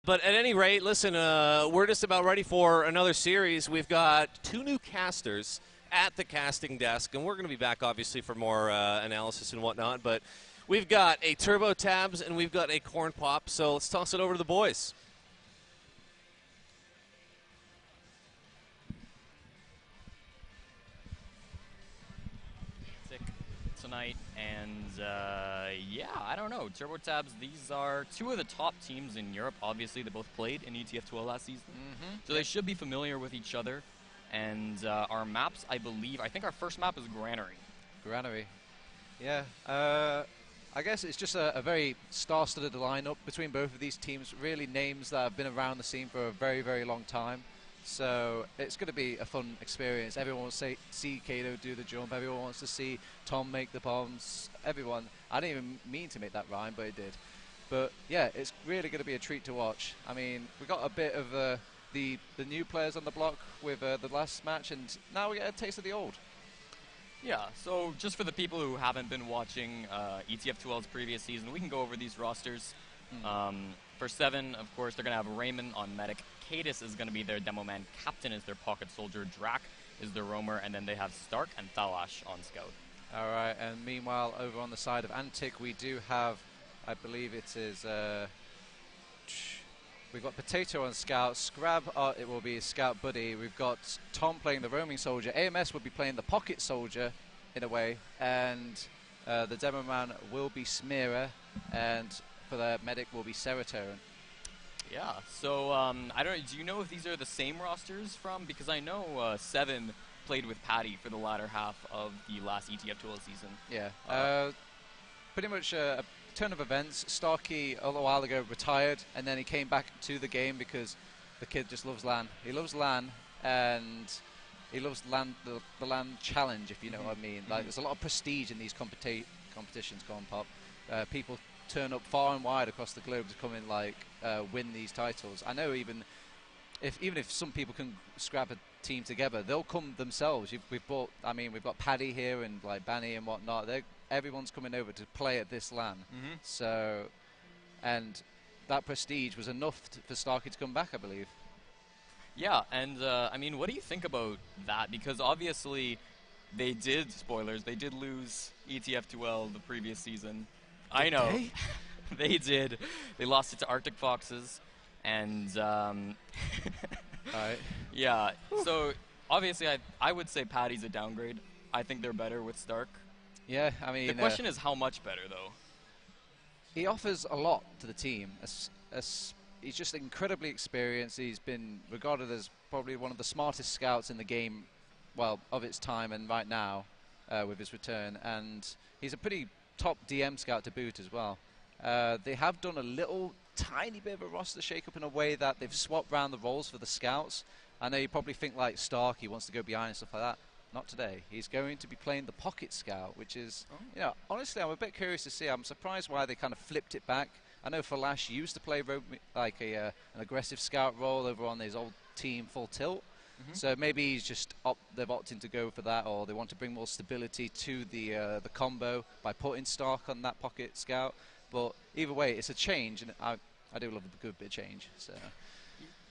But at any rate, listen, we're just about ready for another series. We've got 2 new casters at the casting desk, and we're going to be back, obviously, for more analysis and whatnot. But we've got a TurboTabs and we've got a Cornpop, so let's toss it over to the boys. Tonight, and yeah, I don't know. TurboTabs, these are 2 of the top teams in Europe. Obviously, they both played in TF2 last season, so they should be familiar with each other. And our maps, I think our first map is Granary. Granary, yeah. I guess it's just a very star-studded lineup between both of these teams. Really names that have been around the scene for a very, very long time. So it's going to be a fun experience. Everyone wants to see Kato do the jump. Everyone wants to see Tom make the bombs. Everyone. I didn't even mean to make that rhyme, but it did. But yeah, it's really going to be a treat to watch. I mean, we got a bit of the new players on the block with the last match, and now we get a taste of the old. Yeah, so just for the people who haven't been watching ETF2L's previous season, we can go over these rosters. For Se7en, of course, they're going to have Raymond on Medic. Cadis is going to be their Demo Man. Captain is their Pocket Soldier. Drac is their Roamer. And then they have Stark and Thalash on Scout. All right, and meanwhile, over on the side of ANTIC, we do have, I believe it is, we've got Potato on Scout. Scrab, it will be Scout Buddy. We've got Tom playing the Roaming Soldier. AMS will be playing the Pocket Soldier, in a way. And the Demo Man will be Smearer. And for the Medic will be Serotonin. Yeah, so I don't. Do you know if these are the same rosters from? Because I know Se7en played with Patty for the latter half of the last ETF2L season. Yeah, pretty much a turn of events. Starkey a little while ago retired, and then he came back to the game because the kid just loves LAN. He loves LAN, and he loves LAN, the LAN challenge, if you know what I mean. Like, there's a lot of prestige in these competitions, Cornpop. People turn up far and wide across the globe to come and win these titles. I know even if some people can scrap a team together, they'll come themselves. We've got Paddy here and like Banny and whatnot. Everyone's coming over to play at this LAN. So, and that prestige was enough for Starkey to come back, I believe. Yeah, and I mean, what do you think about that? Because obviously, they did lose ETF2L the previous season. I know. They did. They lost it to Arctic Foxes. And, yeah. So, obviously, I would say Patty's a downgrade. I think they're better with Stark. Yeah, I mean... The question is how much better, though? He offers a lot to the team. He's just incredibly experienced. He's been regarded as probably one of the smartest scouts in the game, well, of its time and right now, with his return. And he's a pretty top DM scout to boot as well. They have done a little tiny bit of a roster shake-up in a way that they've swapped around the roles for the scouts. I know you probably think like Stark, he wants to go behind and stuff like that. Not today. He's going to be playing the Pocket Scout, which is, you know, honestly, I'm a bit curious to see. I'm surprised why they kind of flipped it back. I know Flash used to play like an aggressive scout role over on his old team Full Tilt. So maybe he's just they've opted to go for that, or they want to bring more stability to the combo by putting Stark on that Pocket Scout. But either way, it's a change, and I do love a good bit of change. So.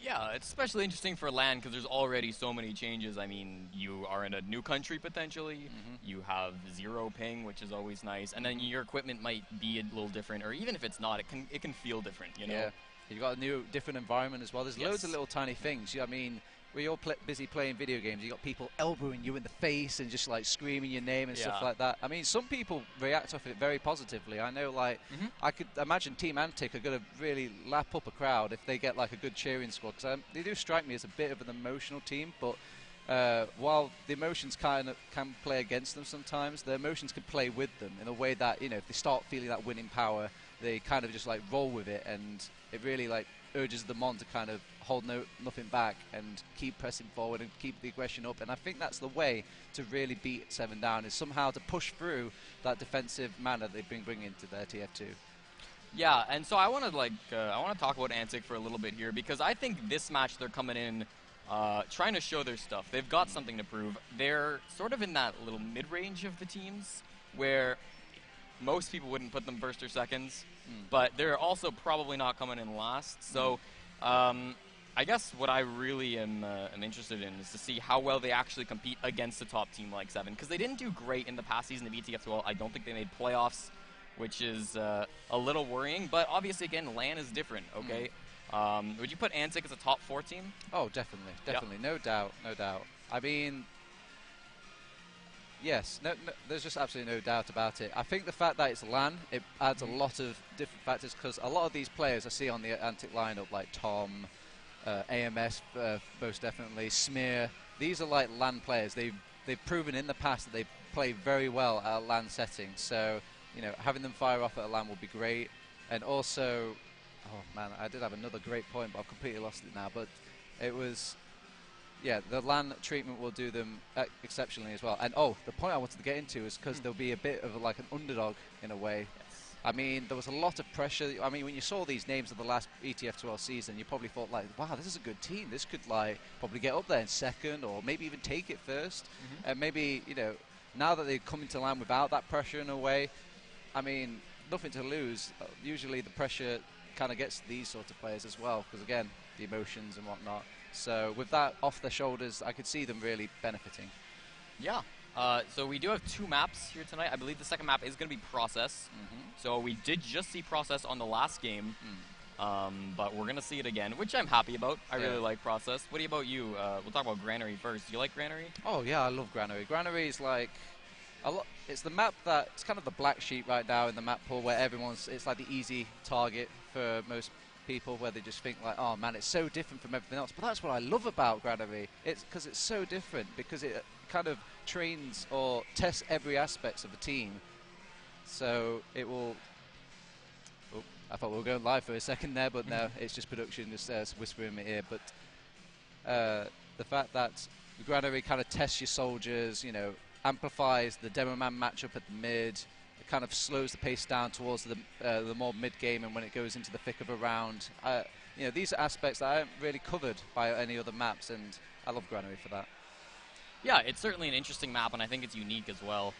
Yeah, it's especially interesting for LAN because there's already so many changes. I mean, you are in a new country potentially. You have 0 ping, which is always nice, and then your equipment might be a little different, or even if it's not, it can feel different. You know. Yeah, you've got a new, different environment as well. There's loads of little tiny things. I mean, we're all busy playing video games. You got people elbowing you in the face and just like screaming your name and stuff like that. I mean, some people react off it very positively. I know, like, I could imagine Team ANTIC are going to really lap up a crowd if they get like a good cheering squad, because they do strike me as a bit of an emotional team. But while the emotions kind of can play against them sometimes, the emotions can play with them in a way that, you know, if they start feeling that winning power, they kind of just like roll with it, and it really like urges them on to kind of hold nothing back and keep pressing forward and keep the aggression up. And I think that's the way to really beat Se7en down, is somehow to push through that defensive manner they've been bringing to their TF2. Yeah, and so I want to talk about ANTIC for a little bit here, because I think this match they're coming in trying to show their stuff. They've got something to prove. They're sort of in that little mid-range of the teams where most people wouldn't put them first or seconds, but they're also probably not coming in last. So I guess what I really am interested in is to see how well they actually compete against a top team like Se7en, because they didn't do great in the past season of ETF2. I don't think they made playoffs, which is a little worrying. But obviously, again, LAN is different. Okay, would you put ANTIC as a top 4 team? Oh, definitely, definitely, no doubt, no doubt. I mean, yes, no, there's just absolutely no doubt about it. I think the fact that it's LAN, it adds a lot of different factors, because a lot of these players I see on the ANTIC lineup, like Tom, AMS, most definitely, Smear, these are like LAN players. They've proven in the past that they play very well at a LAN setting. So, you know, having them fire off at a LAN will be great. And also, oh man, I did have another great point, but I've completely lost it now. But it was, yeah, the LAN treatment will do them exceptionally as well. And oh, the point I wanted to get into is because there'll be a bit of like an underdog in a way. I mean, there was a lot of pressure. I mean, when you saw these names of the last ETF12 season, you probably thought, like, wow, this is a good team. This could, like, probably get up there in second or maybe even take it first. And maybe, you know, now that they've come into LAN without that pressure in a way, I mean, nothing to lose. Usually the pressure kind of gets these sorts of players as well, because, again, the emotions and whatnot. So with that off their shoulders, I could see them really benefiting. Yeah. So we do have 2 maps here tonight. I believe the second map is going to be Process. So we did just see Process on the last game, but we're going to see it again, which I'm happy about. I really like Process. What about you? We'll talk about Granary first. Do you like Granary? Oh, yeah, I love Granary. Granary is like it's the map that it's kind of the black sheep right now in the map pool, where it's like the easy target for most people, where they just think like, oh man, it's so different from everything else. But that's what I love about Granary. It's because it's so different, because it kind of trains or tests every aspect of the team. So it will. Oh, I thought we were going live for a second there, but no, it's just production just whispering in my ear. But the fact that Granary kind of tests your soldiers, you know, amplifies the demo man matchup at the mid. It kind of slows the pace down towards the more mid game, and when it goes into the thick of a round, you know, these are aspects that I haven't really covered by any other maps, and I love Granary for that. Yeah, it's certainly an interesting map, and I think it's unique as well.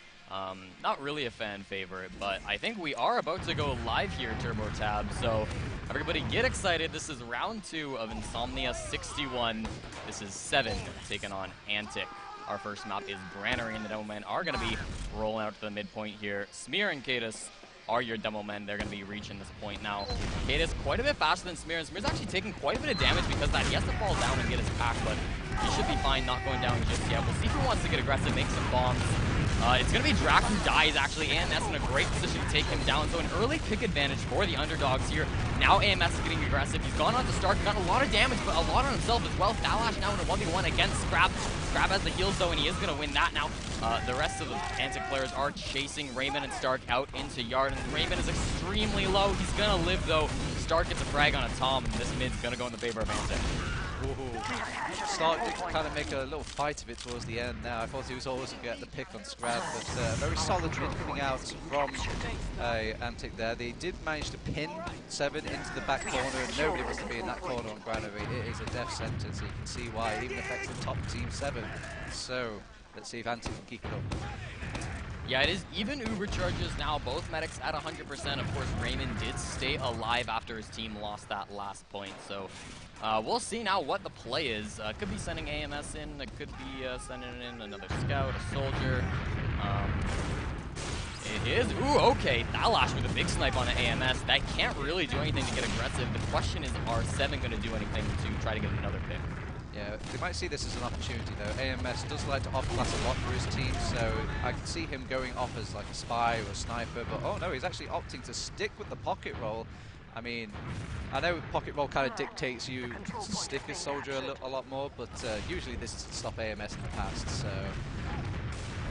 Not really a fan favorite, but I think we are about to go live here at TurboTabs, so everybody get excited. This is round 2 of Insomnia61. This is Se7en taking on ANTIC. Our first map is Granary, and the demo men are going to be rolling out to the midpoint here. Smear and Cadis are your demo men. They're going to be reaching this point now. Cadis quite a bit faster than Smear, and Smear's actually taking quite a bit of damage because of that. He has to fall down and get his pack, but he should be fine not going down just yet. We'll see if he wants to get aggressive, make some bombs. It's going to be Drac who dies, actually. AMS in a great position to take him down. So an early pick advantage for the underdogs here. Now AMS is getting aggressive. He's gone on to start, got a lot of damage, but a lot on himself as well. Thalash now in a 1v1 against Scrap. Scrap has the heals, though, and he is going to win that now. The rest of the ANTIC players are chasing Raymond and Stark out into Yard, and Raymond is extremely low. He's going to live, though. Stark gets a frag on a Tom, and this mid's going to go in the favor of ANTIC. Stark did kind of make a little fight of it towards the end now. I thought he was always going to get the pick on Scrap, but very solid mid coming out from ANTIC there. They did manage to pin Se7en into the back corner, and nobody wants to be in that corner on Granary. It is a death sentence, so you can see why it even affects the top team Se7en. So let's see if ANTIC can keep it up. Yeah, it is even Uber charges now, both medics at 100%. Of course, Raymond did stay alive after his team lost that last point, so we'll see now what the play is. Could be sending AMS in, it could be sending in another scout, a soldier. It is, ooh, okay, Thalash with a big snipe on the AMS. That can't really do anything to get aggressive. The question is, are Se7en going to do anything to try to get another pick? Yeah, they might see this as an opportunity though. AMS does like to off-class a lot for his team, so I can see him going off as like a spy or a sniper, but oh no, he's actually opting to stick with the pocket roll. I mean, I know pocket roll kind of dictates you to stick a soldier a lot more, but usually this is to stop AMS in the past, so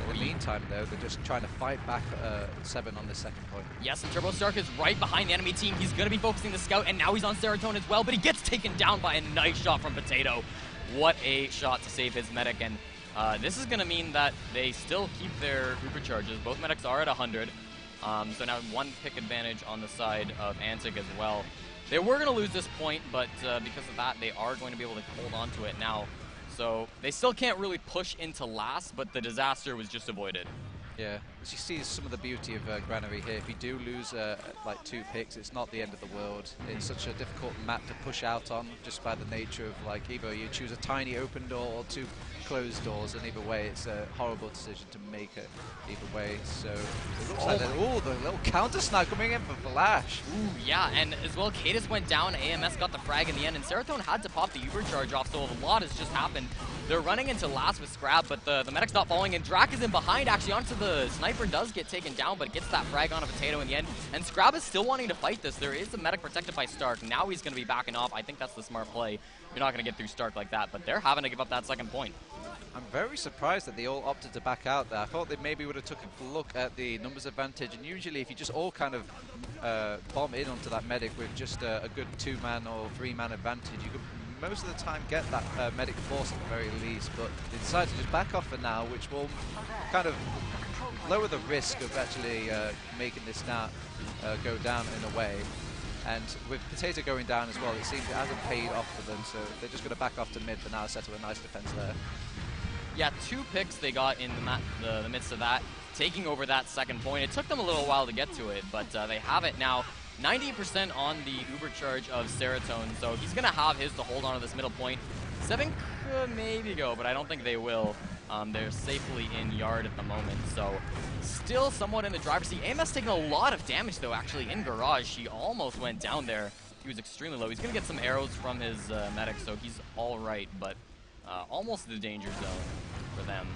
in the meantime though, they're just trying to fight back Se7en on this second point. Yes, and Turbo Stark is right behind the enemy team. He's going to be focusing the scout, and now he's on Serotonin as well, but he gets taken down by a nice shot from Potato. What a shot to save his medic, and this is going to mean that they still keep their Uber charges. Both medics are at 100, so now one pick advantage on the side of ANTIC as well. They were going to lose this point, but because of that, they are going to be able to hold on to it now. So they still can't really push into last, but the disaster was just avoided. Yeah, as you see some of the beauty of Granary here, if you do lose like 2 picks, it's not the end of the world. It's such a difficult map to push out on, just by the nature of like either you choose a tiny open door or 2 closed doors, and either way it's a horrible decision to make it either way. So it looks like the little counter snipe coming in for Flash. Ooh, yeah, and as well, Cadis went down, AMS got the frag in the end, and Se7en had to pop the Uber charge off, so a lot has just happened. They're running into last with Scrab, but the medic's not falling, and Drac is in behind, actually, onto the sniper, does get taken down, but gets that frag on a Potato in the end, and Scrab is still wanting to fight this. There is the medic protected by Stark. Now he's going to be backing off. I think that's the smart play. You're not going to get through Stark like that, but they're having to give up that second point. I'm very surprised that they all opted to back out there. I thought they maybe would have took a look at the numbers advantage, and usually if you just all kind of bomb in onto that medic with just a good 2-man or 3-man advantage, you could most of the time get that medic force at the very least, but they decided to just back off for now, which will kind of lower the risk of actually making this now go down in a way. And with Potato going down as well, it seems it hasn't paid off for them, so they're just going to back off to mid for now, settle a nice defense there. Yeah, 2 picks they got in the midst of that, taking over that second point. It took them a little while to get to it, but they have it now. 90% on the Uber charge of Se7en, so he's going to have his to hold on to this middle point. Se7en could maybe go, but I don't think they will. They're safely in yard at the moment, so still somewhat in the driver's seat. AMS taking a lot of damage, though, actually, in Garage. He almost went down there. He was extremely low. He's going to get some arrows from his medic, so he's all right, but almost the danger zone for them.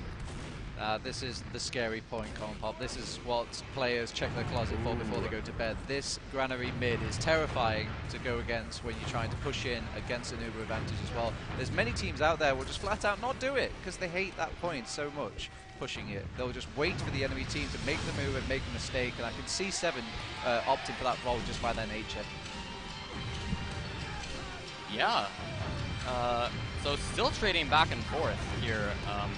This is the scary point, Cornpop. This is what players check their closet for before they go to bed. This Granary mid is terrifying to go against when you're trying to push in against an Uber advantage as well. There's many teams out there will just flat out not do it because they hate that point so much, pushing it. They'll just wait for the enemy team to make the move and make a mistake, and I can see Se7en opting for that role just by their nature. Yeah. So still trading back and forth here.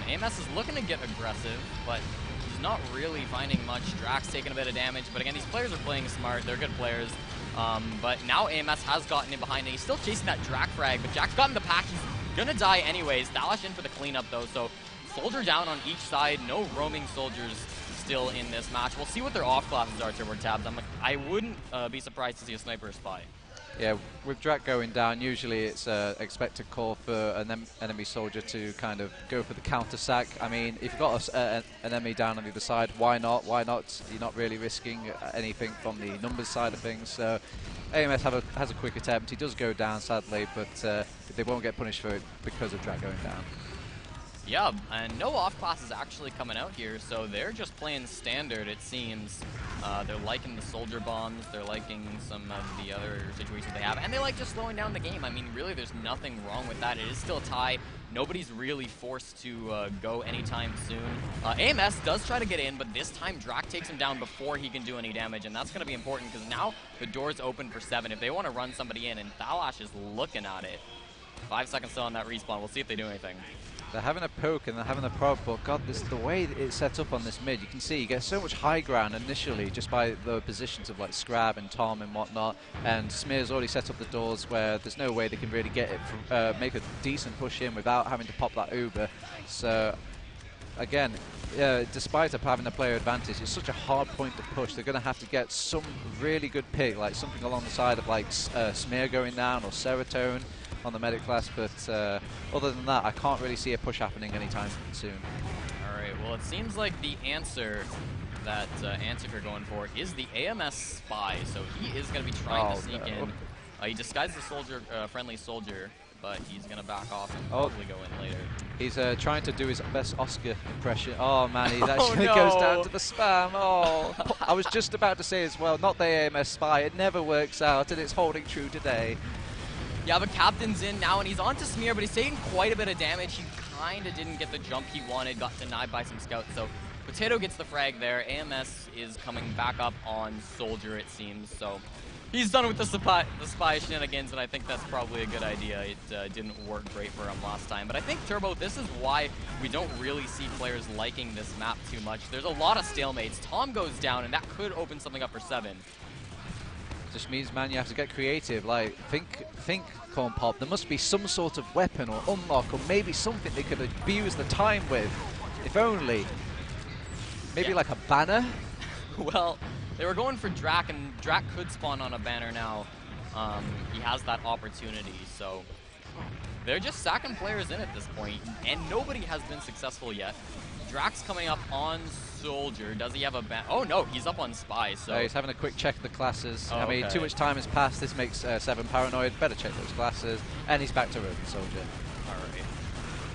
AMS is looking to get aggressive, but he's not really finding much. Drax taking a bit of damage, but again, these players are playing smart. They're good players. But now AMS has gotten in behind, and he's still chasing that Drac frag, but Jack's gotten the pack. He's gonna die anyways. Thalash in for the cleanup, though, so soldier down on each side. No roaming soldiers still in this match. We'll see what their off classes are, TurboTabs. I wouldn't be surprised to see a sniper or spy. Yeah, with Drac going down, usually it's an expected call for an enemy soldier to kind of go for the counter sack. I mean, if you've got an enemy down on the other side, why not? Why not? You're not really risking anything from the numbers side of things. So AMS has a quick attempt. He does go down, sadly, but they won't get punished for it because of Drac going down. Yeah, and no off classes actually coming out here, so they're just playing standard, it seems. They're liking the soldier bombs, they're liking some of the other situations they have, and they like just slowing down the game. I mean, really, there's nothing wrong with that. It is still a tie. Nobody's really forced to go anytime soon. AMS does try to get in, but this time Drac takes him down before he can do any damage, and that's going to be important because now the door's open for Se7en if they want to run somebody in, and Thalash is looking at it. 5 seconds still on that respawn. We'll see if they do anything. They're having a poke and they're having a prod, but God, the way that it's set up on this mid, you can see you get so much high ground initially just by the positions of like Scrab and Tom and whatnot, and Smear's already set up the doors where there's no way they can really get it from, make a decent push in without having to pop that Uber. So again, despite having a player advantage, it's such a hard point to push. They're going to have to get some really good pick, like something along the side of like Smear going down or Se7en on the medic class, but other than that, I can't really see a push happening anytime soon. All right, well, it seems like the answer that ANTIC are going for is the AMS spy, so he is going to be trying to sneak in. He disguised the soldier, friendly soldier, but he's going to back off and probably go in later. He's trying to do his best Oscar impression. Oh man, he actually goes down to the spam. Oh, I was just about to say as well, not the AMS spy. It never works out, and it's holding true today. Yeah, but Captain's in now, and he's on to Smear, but he's taking quite a bit of damage. He kind of didn't get the jump he wanted, got denied by some scouts, so Potato gets the frag there. AMS is coming back up on Soldier, it seems, so he's done with the spy shenanigans, and I think that's probably a good idea. It didn't work great for him last time, but I think, Turbo, this is why we don't really see players liking this map too much. There's a lot of stalemates. Tom goes down, and that could open something up for Se7en. Just means, man, you have to get creative. Like, think, Cornpop. There must be some sort of weapon or unlock or maybe something they could abuse the time with. If only. Maybe Yeah. like a banner? Well, they were going for Drac, and Drac could spawn on a banner now. He has that opportunity, so they're just sacking players in at this point, and nobody has been successful yet. Drac's coming up on Soldier. Does he have a ban? Oh no, he's up on Spy. So He's having a quick check of the classes. Oh, I mean, okay. too much time has passed. This makes Se7en paranoid. Better check those classes. And he's back to Rogan Soldier. all right.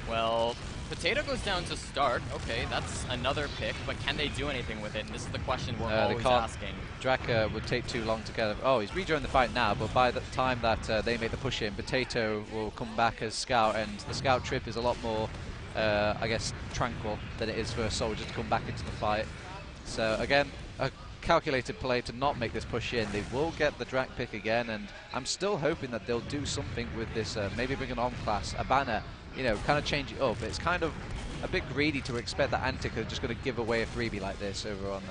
Well, Potato goes down to Stark. Okay, that's another pick, but can they do anything with it? And this is the question we're They always can't. asking. Drac would take too long to get. Oh, he's rejoined the fight now, but by the time that they make the push in, Potato will come back as Scout, and the Scout trip is a lot more, I guess, tranquil than it is for a Soldier to come back into the fight. So again, a calculated play to not make this push in. They will get the Drac pick again, and I'm still hoping that they'll do something with this. Maybe bring an on class, a banner, you know, kind of change it up. It's kind of a bit greedy to expect that ANTIC are just going to give away a freebie like this over on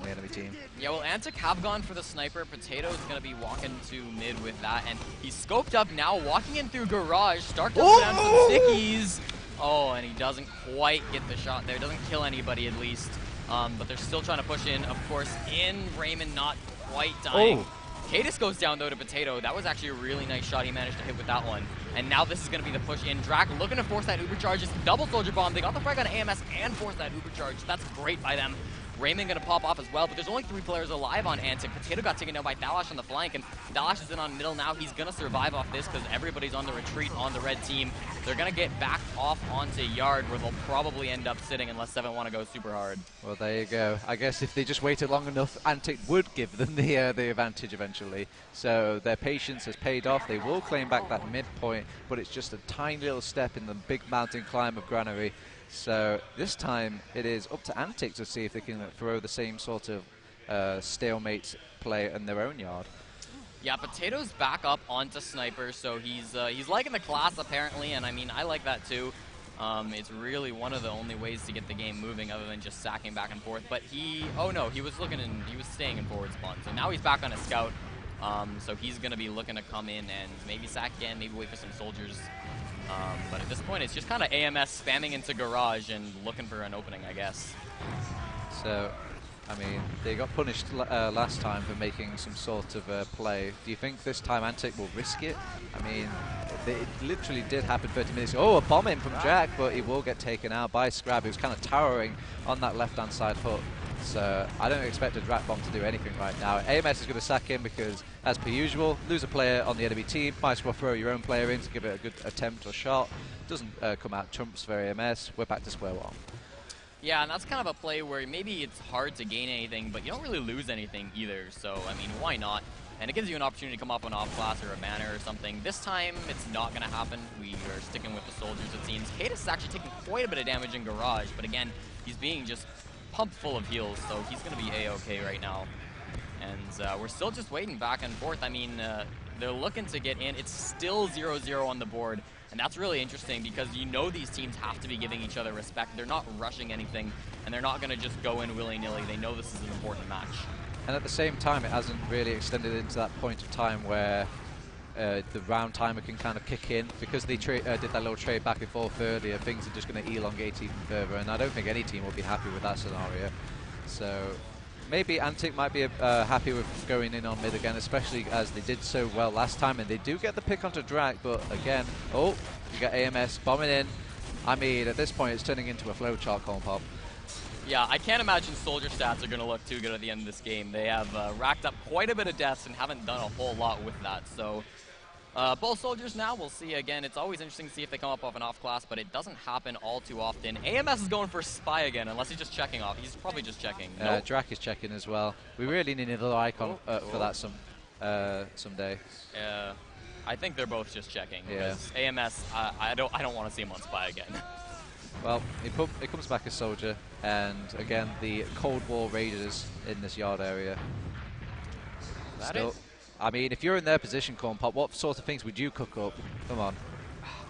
the enemy team. Yeah, well, ANTIC have gone for the sniper. Potato's going to be walking to mid with that, and he's scoped up now, walking in through Garage. Stark does down some stickies. Oh, and he doesn't quite get the shot there. Doesn't kill anybody, at least. But they're still trying to push in. Of course, in Raymond, not quite dying. Cadis goes down, though, to Potato. That was actually a really nice shot he managed to hit with that one. And now this is going to be the push in. Drac looking to force that Uber charge. It's the double Soldier Bomb. They got the frag on AMS and forced that Uber charge. That's great by them. Raymond going to pop off as well, but there's only 3 players alive on ANTIC. Potato got taken down by Thalash on the flank, and Thalash is in on middle now. He's going to survive off this because everybody's on the retreat on the red team. They're going to get back off onto Yard, where they'll probably end up sitting unless Se7en want to go super hard. Well, there you go. I guess if they just waited long enough, ANTIC would give them the advantage eventually. So their patience has paid off. They will claim back that midpoint, but it's just a tiny little step in the big mountain climb of Granary. So this time it is up to ANTIC to see if they can throw the same sort of stalemate play in their own yard. Yeah, Potato's back up onto Sniper, so he's liking the class apparently, and I mean, I like that too. It's really one of the only ways to get the game moving other than just sacking back and forth. But oh no, he was staying in forward spawn. So now he's back on a Scout. So he's going to be looking to come in and maybe sack again, maybe wait for some soldiers. But at this point, it's just kind of AMS spamming into Garage and looking for an opening, I guess. So, I mean, they got punished last time for making some sort of play. Do you think this time ANTIC will risk it? I mean, it literally did happen 30 minutes ago. Oh, a bomb in from Jack, but he will get taken out by Scrab, who's kind of towering on that left-hand side hook. So I don't expect a Drat Bomb to do anything right now. AMS is going to sack him because, as per usual, lose a player on the enemy team, might as well throw your own player in to give it a good attempt or shot. Doesn't come out trumps for AMS. We're back to square one. Yeah, and that's kind of a play where maybe it's hard to gain anything, but you don't really lose anything either. So, I mean, why not? And it gives you an opportunity to come up on off class or a banner or something. This time, it's not going to happen. We are sticking with the soldiers, it seems. Cadis is actually taking quite a bit of damage in Garage, but again, he's being just pumped full of heals, so he's going to be A-okay right now. And we're still just waiting back and forth. I mean, they're looking to get in. It's still 0-0 on the board, and that's really interesting because you know these teams have to be giving each other respect. They're not rushing anything, and they're not going to just go in willy-nilly. They know this is an important match. And at the same time, it hasn't really extended into that point of time where the round timer can kind of kick in. Because they did that little trade back and forth earlier, things are just going to elongate even further, and I don't think any team will be happy with that scenario. So maybe ANTIC might be happy with going in on mid again, especially as they did so well last time, and they do get the pick onto Drac, but again, oh, you got AMS bombing in. I mean, at this point, it's turning into a flowchart, Cornpop. Yeah, I can't imagine soldier stats are going to look too good at the end of this game. They have racked up quite a bit of deaths and haven't done a whole lot with that. So both soldiers now, we'll see. Again, it's always interesting to see if they come up off an off class, but it doesn't happen all too often. AMS is going for Spy again, unless he's just checking off. He's probably just checking. Nope. Drac is checking as well. We really need another icon for that someday. Yeah, I think they're both just checking. Yeah. AMS, I don't want to see him on Spy again. Well, it comes back as soldier, and again, the Cold War Raiders in this yard area. I mean, if you're in their position, Cornpop, what sort of things would you cook up? Come on.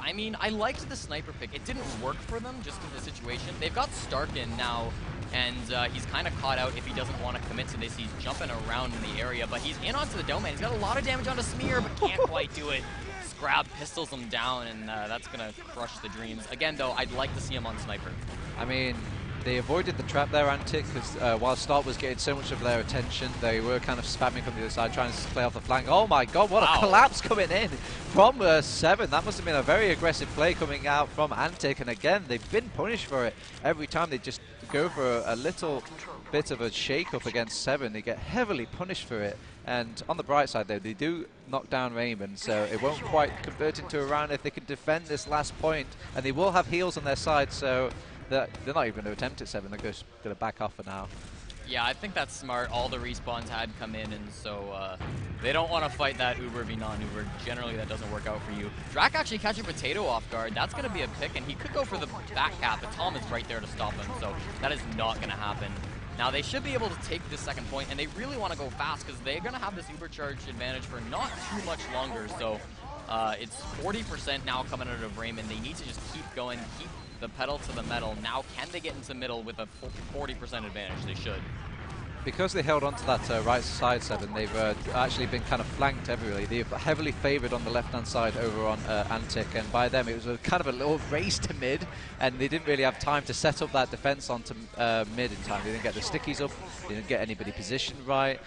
I mean, I liked the sniper pick. It didn't work for them just in the situation. They've got Stark in now, and he's kind of caught out if he doesn't want to commit to this. He's jumping around in the area, but he's in onto the domain. He's got a lot of damage onto Smear, but can't quite do it. Scrab pistols him down, and that's going to crush the dreams. Again, though, I'd like to see him on Sniper. I mean, They avoided the trap there, ANTIC, because while Start was getting so much of their attention, they were kind of spamming from the other side, trying to play off the flank. Oh my god, what a collapse coming in from Se7en. That must have been a very aggressive play coming out from ANTIC, and again, they've been punished for it. Every time they just go for a little bit of a shake-up against Se7en, they get heavily punished for it. And on the bright side, though, they do knock down Raymond, so it won't quite convert into a round if they can defend this last point. And they will have heals on their side, so they're not even going to attempt it, Se7en. They're just going to back off for now. Yeah, I think that's smart. All the respawns had come in, and so they don't want to fight that Uber v non-Uber. Generally, that doesn't work out for you. Drac actually catching Potato off guard. That's going to be a pick, and he could go for the back cap, but Tom is right there to stop him, so that is not going to happen. Now, they should be able to take this second point, and they really want to go fast because they're going to have this Uber charge advantage for not too much longer. So it's 40% now coming out of Raymond. They need to just keep going, keep the pedal to the metal. Now, can they get into middle with a 40% advantage? They should. Because they held on to that right side, Se7en, they've actually been kind of flanked everywhere. They've heavily favoured on the left-hand side over on ANTIC, and by them it was kind of a little race to mid, and they didn't really have time to set up that defence onto mid in time. They didn't get the stickies up, they didn't get anybody positioned right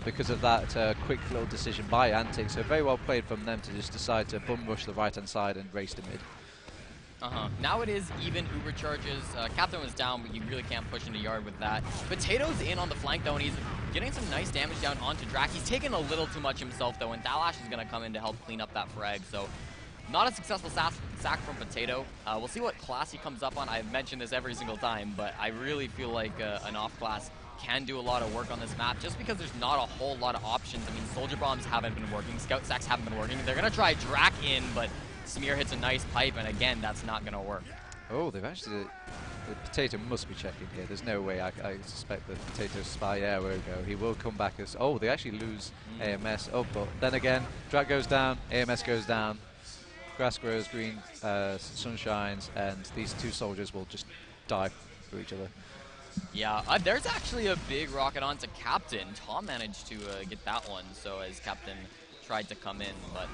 because of that quick little decision by ANTIC, so very well played from them to just decide to bum rush the right-hand side and race to mid. Now it is even Uber charges. Captain was down, but you really can't push into yard with that. Potato's in on the flank, though, and he's getting some nice damage down onto Drac. He's taking a little too much himself, though, and Thalash is going to come in to help clean up that frag. So not a successful sack from Potato. We'll see what class he comes up on. I've mentioned this every single time, but I really feel like an off class can do a lot of work on this map just because there's not a whole lot of options. I mean, Soldier Bombs haven't been working, Scout Sacks haven't been working. They're going to try Drac in, but Smear hits a nice pipe, and again, that's not going to work. Oh, they've actually... The Potato must be checking here. There's no way I suspect that Potato spy. Yeah, where we go. He will come back as... Oh, they actually lose AMS. Oh, but then again, Drac goes down, AMS goes down, grass grows, green sun shines, and these two soldiers will just die for each other. Yeah, there's actually a big rocket onto Captain. Tom managed to get that one, so as Captain tried to come in, but...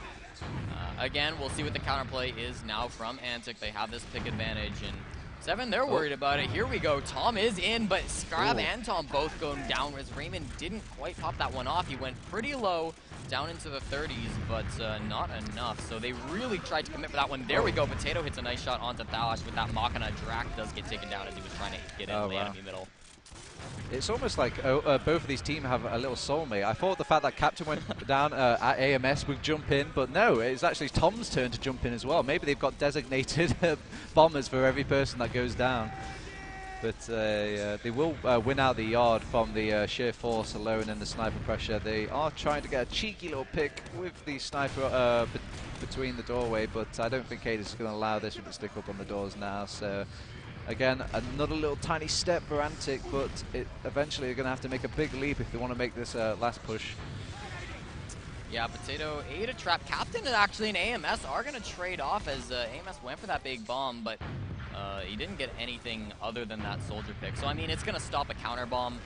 again, we'll see what the counterplay is now from ANTIC. They have this pick advantage, and Se7en, they're worried about it. Here we go. Tom is in, but Scrab and Tom both going down as Raymond didn't quite pop that one off. He went pretty low, down into the 30s, but not enough. So they really tried to commit for that one. There we go. Potato hits a nice shot onto Thalash with that Machina. Drac does get taken down as he was trying to get in the enemy middle. It's almost like both of these teams have a little soulmate. I thought the fact that Captain went down at AMS would jump in, but no, it's actually Tom's turn to jump in as well. Maybe they've got designated bombers for every person that goes down. But they will win out the yard from the sheer force alone and the sniper pressure. They are trying to get a cheeky little pick with the sniper between the doorway, but I don't think Cadis is going to allow this with the stick up on the doors now. So again, another little tiny step for ANTIC, but eventually they're going to have to make a big leap if they want to make this last push. Yeah, Potato ate a trap. Captain and actually an AMS are going to trade off as AMS went for that big bomb, but he didn't get anything other than that soldier pick. So, I mean, it's going to stop a counter bomb,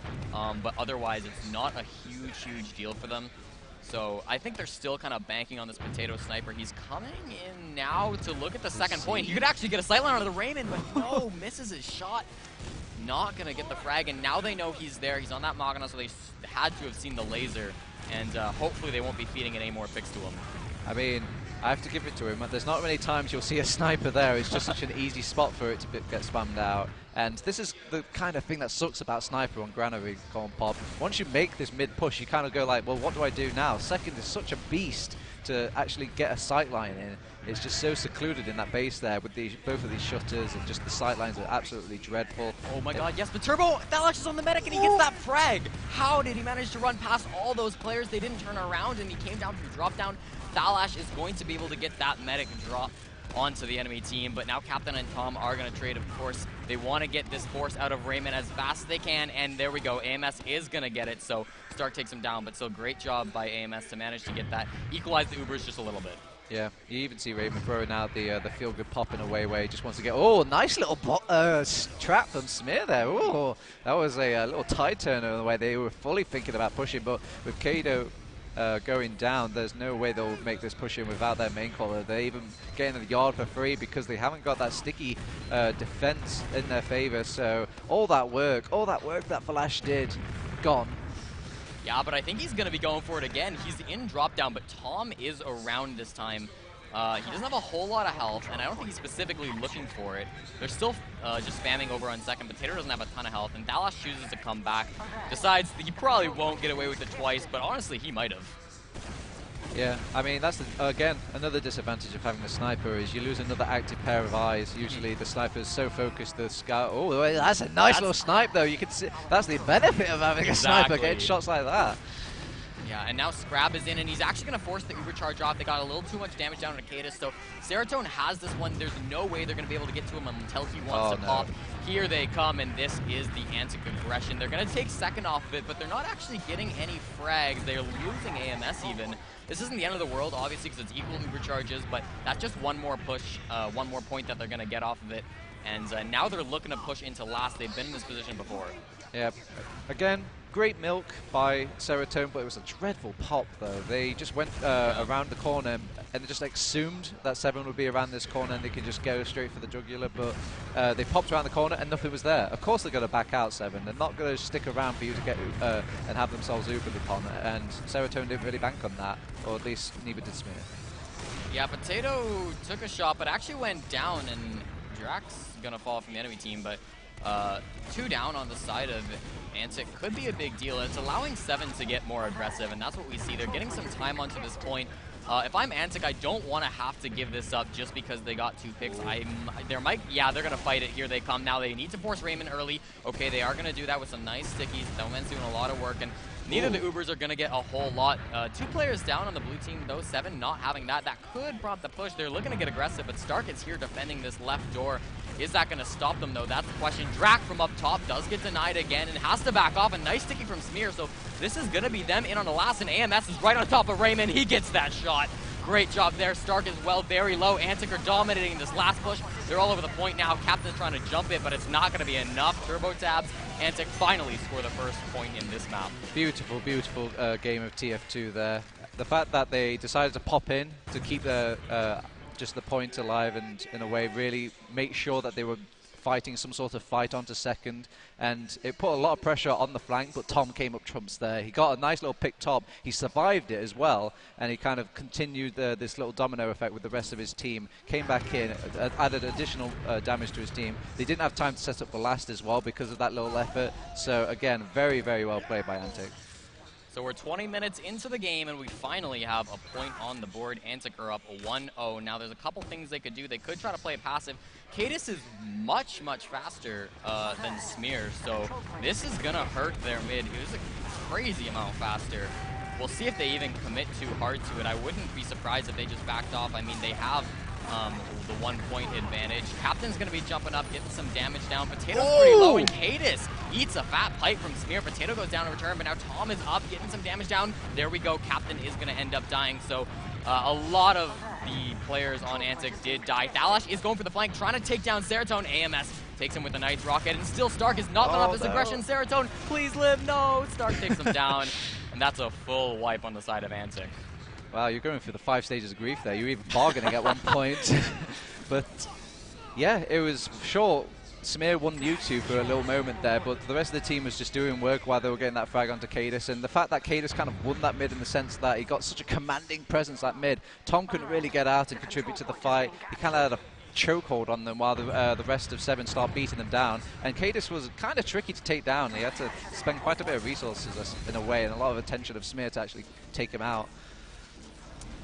but otherwise it's not a huge deal for them. So I think they're still kind of banking on this Potato sniper. He's coming in now to look at the second point. He could actually get a sightline out of the Raymond, but no, misses his shot. Not going to get the frag, and now they know he's there. He's on that Machina, so they had to have seen the laser, and hopefully they won't be feeding any more picks to him. I mean, I have to give it to him. There's not many times you'll see a sniper there. It's just such an easy spot for it to get spammed out. And this is the kind of thing that sucks about sniper on Granary Cornpop. Once you make this mid push, you kind of go like, well, what do I do now? Second is such a beast to actually get a sightline in. It's just so secluded in that base there with both of these shutters, and just the sightlines are absolutely dreadful. Oh my god, yes, but Turbo, Thalash is on the medic and he gets that frag. How did he manage to run past all those players? They didn't turn around, and he came down from drop down. Thalash is going to be able to get that medic drop onto the enemy team, but now Captain and Tom are going to trade, of course. They want to get this force out of Raymond as fast as they can, and there we go. AMS is going to get it, so Stark takes him down, but still great job by AMS to manage to get that. Equalize the Ubers just a little bit. Yeah, you even see Raymond throwing out the feel-good pop in a way where he just wants to get... Oh, nice little trap from Smear there. Oh, that was a little tide turner in the way they were fully thinking about pushing, but with Kado going down, there's no way they'll make this push in without their main caller. They're even getting the yard for free because they haven't got that sticky defense in their favor. So all that work that Flash did, gone. Yeah, but I think he's going to be going for it again. He's in drop down, but Tom is around this time. He doesn't have a whole lot of health, and I don't think he's specifically looking for it. They're still just spamming over on second. Potato doesn't have a ton of health, and Dallas chooses to come back. Decides that he probably won't get away with it twice, but honestly, he might have. Yeah, I mean, that's, again, another disadvantage of having a sniper is you lose another active pair of eyes. Usually the sniper's so focused, the scout... Oh, that's a nice little snipe, though. You can see that's the benefit of having a sniper, getting shots like that. Yeah, and now Scrab is in, and he's actually going to force the Uber charge off. They got a little too much damage down on Cadis, so Se7en has this one. There's no way they're going to be able to get to him until he wants to pop. Here they come, and this is the ANTIC aggression. They're going to take second off of it, but they're not actually getting any frags. They're losing AMS even. This isn't the end of the world, obviously, because it's equal Uber charges, but that's just one more push, one more point that they're going to get off of it. And now they're looking to push into last. They've been in this position before. Yeah, again, great milk by Se7en, but it was a dreadful pop, though. They just went around the corner and they just assumed that Se7en would be around this corner and they could just go straight for the jugular, but they popped around the corner and nothing was there. Of course they're going to back out, Se7en. They're not going to stick around for you to get and have themselves Ubered upon, and Se7en didn't really bank on that, or at least neither did Smear. Yeah, Potato took a shot, but actually went down, and Drax going to fall from the enemy team, but 2 down on the side of ANTIC could be a big deal. It's allowing Se7en to get more aggressive, and that's what we see. They're getting some time onto this point. If I'm ANTIC, I don't want to have to give this up just because they got 2 picks. They're going to fight it. Here they come. Now they need to force Raymond early. Okay, they are going to do that with some nice stickies. Doman's doing a lot of work, and neither of the Ubers are going to get a whole lot. 2 players down on the blue team, though. Se7en not having that. That could prompt the push. They're looking to get aggressive, but Stark is here defending this left door. Is that going to stop them, though? That's the question. Drac from up top does get denied again and has to back off. A nice sticky from Smear, so this is going to be them in on the last, and AMS is right on top of Raymond. He gets that shot. Great job there. Stark as well, very low. ANTIC are dominating this last push. They're all over the point now. Captain's trying to jump it, but it's not going to be enough. TurboTabs, ANTIC finally score the first point in this map. Beautiful, beautiful game of TF2 there. The fact that they decided to pop in to keep the just the point alive and in a way really make sure that they were fighting some sort of fight onto second, and it put a lot of pressure on the flank, but Tom came up trumps there. He got a nice little pick top. He survived it as well, and he kind of continued this little domino effect with the rest of his team. Came back in, added additional damage to his team. They didn't have time to set up the last as well because of that little effort. So again, very, very well played by ANTIC. So we're 20 minutes into the game, and we finally have a point on the board. ANTIC are up 1-0. Now, there's a couple things they could do. They could try to play it passive. Cadis is much, much faster than Smear, so this is going to hurt their mid. It was a crazy amount faster. We'll see if they even commit too hard to it. I wouldn't be surprised if they just backed off. I mean, they have the 1-point advantage. Captain's going to be jumping up, getting some damage down. Potato's pretty low, and Cadis eats a fat pipe from Smear. Potato goes down in return, but now Tom is up, getting some damage down. There we go. Captain is going to end up dying, so a lot of the players on ANTIC did die. Thalash is going for the flank, trying to take down Se7en. AMS takes him with a nice rocket, and still Stark is not gone off his aggression. Se7en, please live. No, Stark takes him down, and that's a full wipe on the side of ANTIC. Wow, you're going through the 5 stages of grief there. You were even bargaining at one point. But yeah, it was sure Smear won U2 for a little moment there, but the rest of the team was just doing work while they were getting that frag onto Cadis. And the fact that Cadis kind of won that mid in the sense that he got such a commanding presence at mid, Tom couldn't really get out and contribute to the fight. He kind of had a chokehold on them while the rest of Se7en start beating them down, and Cadis was kind of tricky to take down. He had to spend quite a bit of resources in a way and a lot of attention of Smear to actually take him out.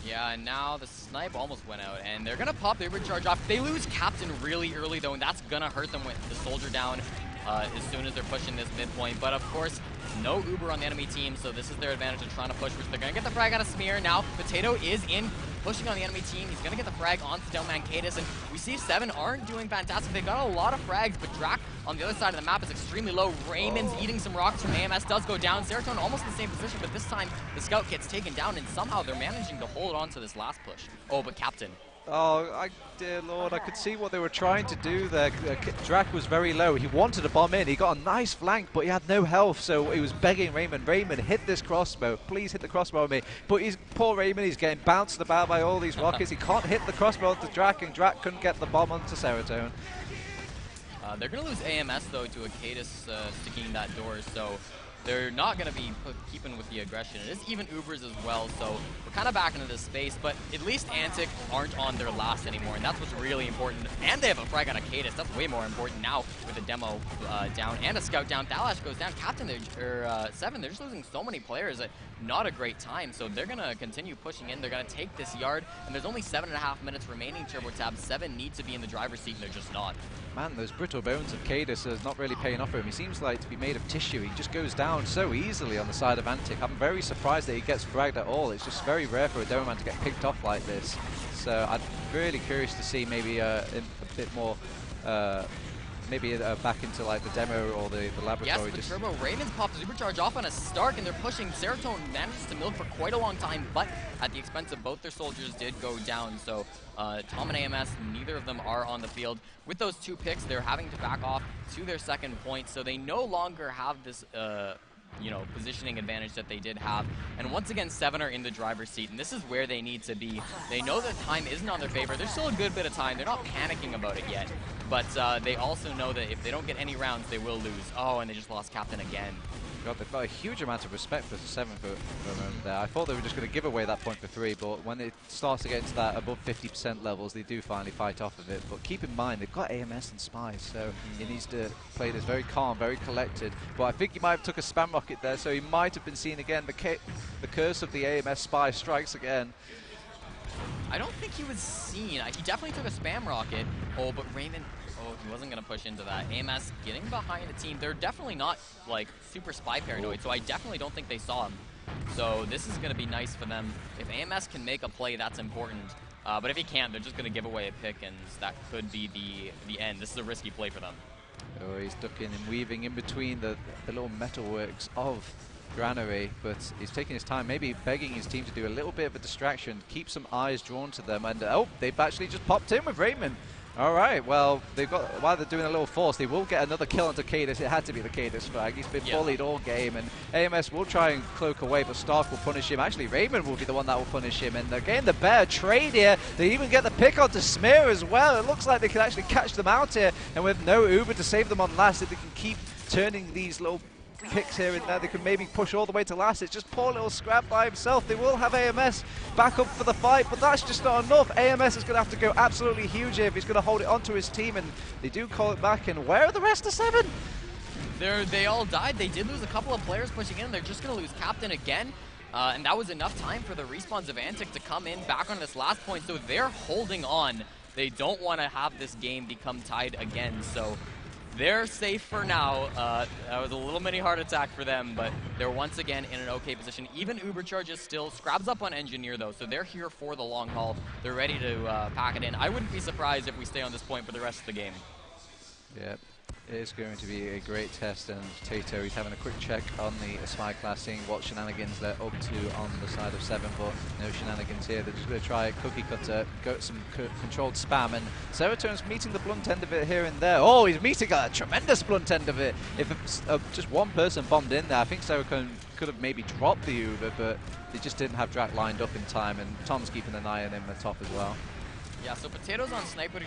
Yeah, and now the snipe almost went out, and they're going to pop the Uber charge off. They lose Captain really early, though, and that's going to hurt them with the soldier down as soon as they're pushing this midpoint. But, of course, no Uber on the enemy team, so this is their advantage of trying to push, which they're going to get the frag out of Smear. Now, Potato is in, pushing on the enemy team. He's going to get the frag onto Delman Cadis, and we see Se7en aren't doing fantastic. They got a lot of frags, but Drac on the other side of the map is extremely low. Raymond's eating some rockets from AMS, does go down. Se7en almost in the same position, but this time the scout gets taken down, and somehow they're managing to hold on to this last push. Oh, but Captain Oh, dear Lord, I could see what they were trying to do there. Drac was very low. He wanted to bomb in. He got a nice flank, but he had no health, so he was begging Raymond, hit this crossbow. Please hit the crossbow on me. But poor Raymond, he's getting bounced about by all these rockets. He can't hit the crossbow onto Drac, and Drac couldn't get the bomb onto Se7en. They're going to lose AMS, though, to a Cadis sticking that door, so they're not going to be keeping with the aggression. It is even Ubers as well, so we're kind of back into this space, but at least ANTIC aren't on their last anymore, and that's what's really important. And they have a frag on a Cadis. That's way more important now with a demo down and a scout down. Thalash goes down. Captain, Se7en, they're just losing so many players at not a great time, so they're going to continue pushing in. They're going to take this yard, and there's only 7.5 minutes remaining. TurboTabs, Se7en needs to be in the driver's seat, and they're just not. Man, those brittle bones of Cadis is not really paying off for him. He seems like to be made of tissue. He just goes down so easily on the side of ANTIC. I'm very surprised that he gets fragged at all. It's just very rare for a demo man to get picked off like this. So I'm really curious to see maybe a bit more, maybe back into like the demo or the laboratory. Yes, the Turbo Ravens pop the supercharge off on a Stark, and they're pushing. Se7en manages to milk for quite a long time, but at the expense of both their soldiers did go down. So Tom and AMS, neither of them are on the field. With those 2 picks, they're having to back off to their second point, so they no longer have this positioning advantage that they did have. And once again, Se7en are in the driver's seat, and this is where they need to be. They know that time isn't on their favor. There's still a good bit of time. They're not panicking about it yet, but they also know that if they don't get any rounds, they will lose. Oh, and they just lost Captain again. God, they've got a huge amount of respect for Se7en for a moment there. I thought they were just going to give away that point for 3, but when it starts to get into that above 50% levels, they do finally fight off of it. But keep in mind, they've got AMS and Spies, so he needs to play this very calm, very collected. But I think he might have took a spam rocket there, so he might have been seen again. The curse of the AMS Spy strikes again. I don't think he was seen. He definitely took a spam rocket. Oh, but Raymond... Oh, he wasn't going to push into that. AMS getting behind the team. They're definitely not, like, super spy paranoid, so I definitely don't think they saw him. So this is going to be nice for them. If AMS can make a play, that's important. But if he can't, they're just going to give away a pick, and that could be the end. This is a risky play for them. Oh, he's ducking and weaving in between the little metalworks of Granary, but he's taking his time, maybe begging his team to do a little bit of a distraction, keep some eyes drawn to them, and oh, they've actually just popped in with Raymond. All right, well, they've got, while they're doing a little force, they will get another kill onto Cadis. It had to be the Cadis frag. He's been bullied all game, and AMS will try and cloak away, but Stark will punish him. Actually, Raymond will be the one that will punish him, and they're getting the better trade here. They even get the pick onto Smear as well. It looks like they can actually catch them out here, and with no Uber to save them on last, if they can keep turning these little picks here and there, they can maybe push all the way to last. It's just poor little Scrap by himself. They will have AMS back up for the fight, but that's just not enough. AMS is going to have to go absolutely huge here if he's going to hold it onto his team, and they do call it back. And where are the rest of Se7en? They all died. They did lose a couple of players pushing in. They're just going to lose Captain again. And that was enough time for the respawns of ANTIC to come in back on this last point, so they're holding on. They don't want to have this game become tied again, so they're safe for now. That was a little mini heart attack for them, but they're once again in an okay position. Even Ubercharge is still Scrabs up on Engineer, though, so they're here for the long haul. They're ready to pack it in. I wouldn't be surprised if we stay on this point for the rest of the game. Yeah, it is going to be a great test, and Tato, he's having a quick check on the Spy class, seeing what shenanigans they're up to on the side of Se7en, but no shenanigans here. They're just going to try a cookie cutter, go some controlled spam, and Se7en's meeting the blunt end of it here and there. Oh, he's meeting a tremendous blunt end of it. If just one person bombed in there, I think Se7en could have maybe dropped the Uber, but they just didn't have Drac lined up in time, and Tom's keeping an eye on him at the top as well. Yeah, so Potatoes on Sniper to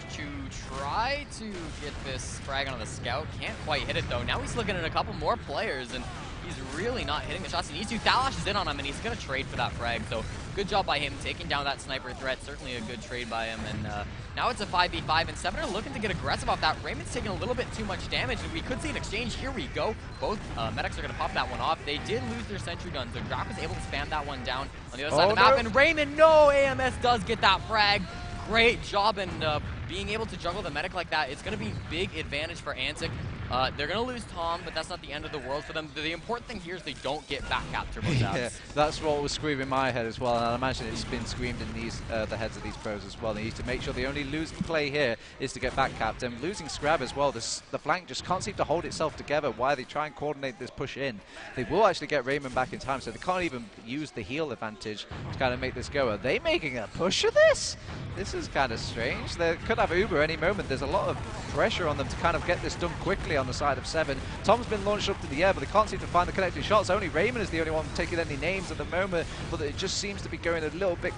try to get this frag on the Scout. Can't quite hit it, though. Now he's looking at a couple more players, and he's really not hitting the shots he needs to. Thalash is in on him, and he's going to trade for that frag. So good job by him taking down that Sniper threat. Certainly a good trade by him. And now it's a 5v5, and Se7en are looking to get aggressive off that. Raymond's taking a little bit too much damage, and we could see an exchange. Here we go. Both medics are going to pop that one off. They did lose their sentry guns, so Drac was able to spam that one down on the other side of the map. And Raymond, no! AMS does get that frag. Great job in being able to juggle the medic like that. It's going to be big advantage for ANTIC. They're going to lose Tom, but that's not the end of the world for them. The important thing here is they don't get back cap TurboTabs. Yeah, that's what was screaming in my head as well, and I imagine it's been screamed in these the heads of these pros as well. They need to make sure the only losing play here is to get back capped. And losing Scrab as well, the flank just can't seem to hold itself together while they try and coordinate this push in. They will actually get Raymond back in time, so they can't even use the heal advantage to kind of make this go. Are they making a push of this? This is kind of strange. They could have Uber any moment. There's a lot of pressure on them to kind of get this done quickly on the side of Se7en. Tom's been launched up to the air, but they can't seem to find the connecting shots. Only Raymond is the only one taking any names at the moment, but it just seems to be going a little bit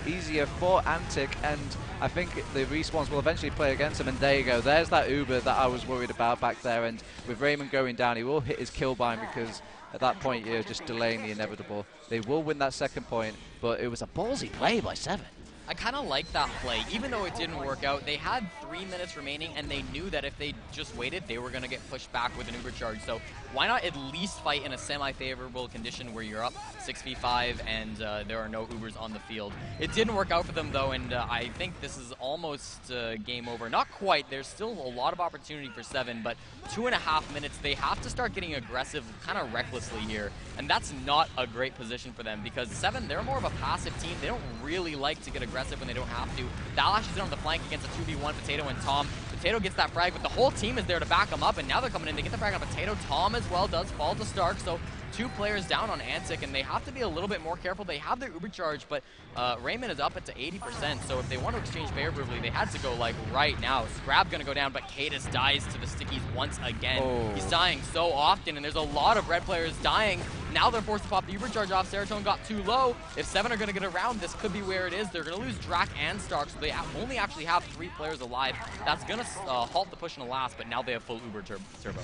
easier for ANTIC, and I think the respawns will eventually play against him. And there you go. There's that Uber that I was worried about back there, and with Raymond going down, he will hit his kill bind because at that point you're just delaying the inevitable. They will win that second point, but it was a ballsy play by Se7en. I kind of like that play. Even though it didn't work out, they had 3 minutes remaining, and they knew that if they just waited, they were going to get pushed back with an Uber charge. So why not at least fight in a semi-favorable condition where you're up 6v5 and there are no Ubers on the field? It didn't work out for them, though, and I think this is almost game over. Not quite. There's still a lot of opportunity for Se7en, but 2.5 minutes, they have to start getting aggressive kind of recklessly here, and that's not a great position for them because Se7en, they're more of a passive team. They don't really like to get aggressive when they don't have to. Dalash is in on the flank against a 2v1, Potato and Tom. Potato gets that frag, but the whole team is there to back him up, and now they're coming in. They get the frag on Potato. Tom as well does fall to Stark, so 2 players down on ANTIC, and they have to be a little bit more careful. They have their Uber charge, but Raymond is up at to 80%, so if they want to exchange favorably, they had to go like right now. Scrab gonna go down, but Cadis dies to the stickies once again. Oh. He's dying so often, and there's a lot of red players dying. Now they're forced to pop the Uber charge off. Serotonin got too low. If Se7en are going to get around, this could be where it is. They're going to lose Drac and Stark, so they only actually have 3 players alive. That's going to halt the push in the last, but now they have full Uber turbo.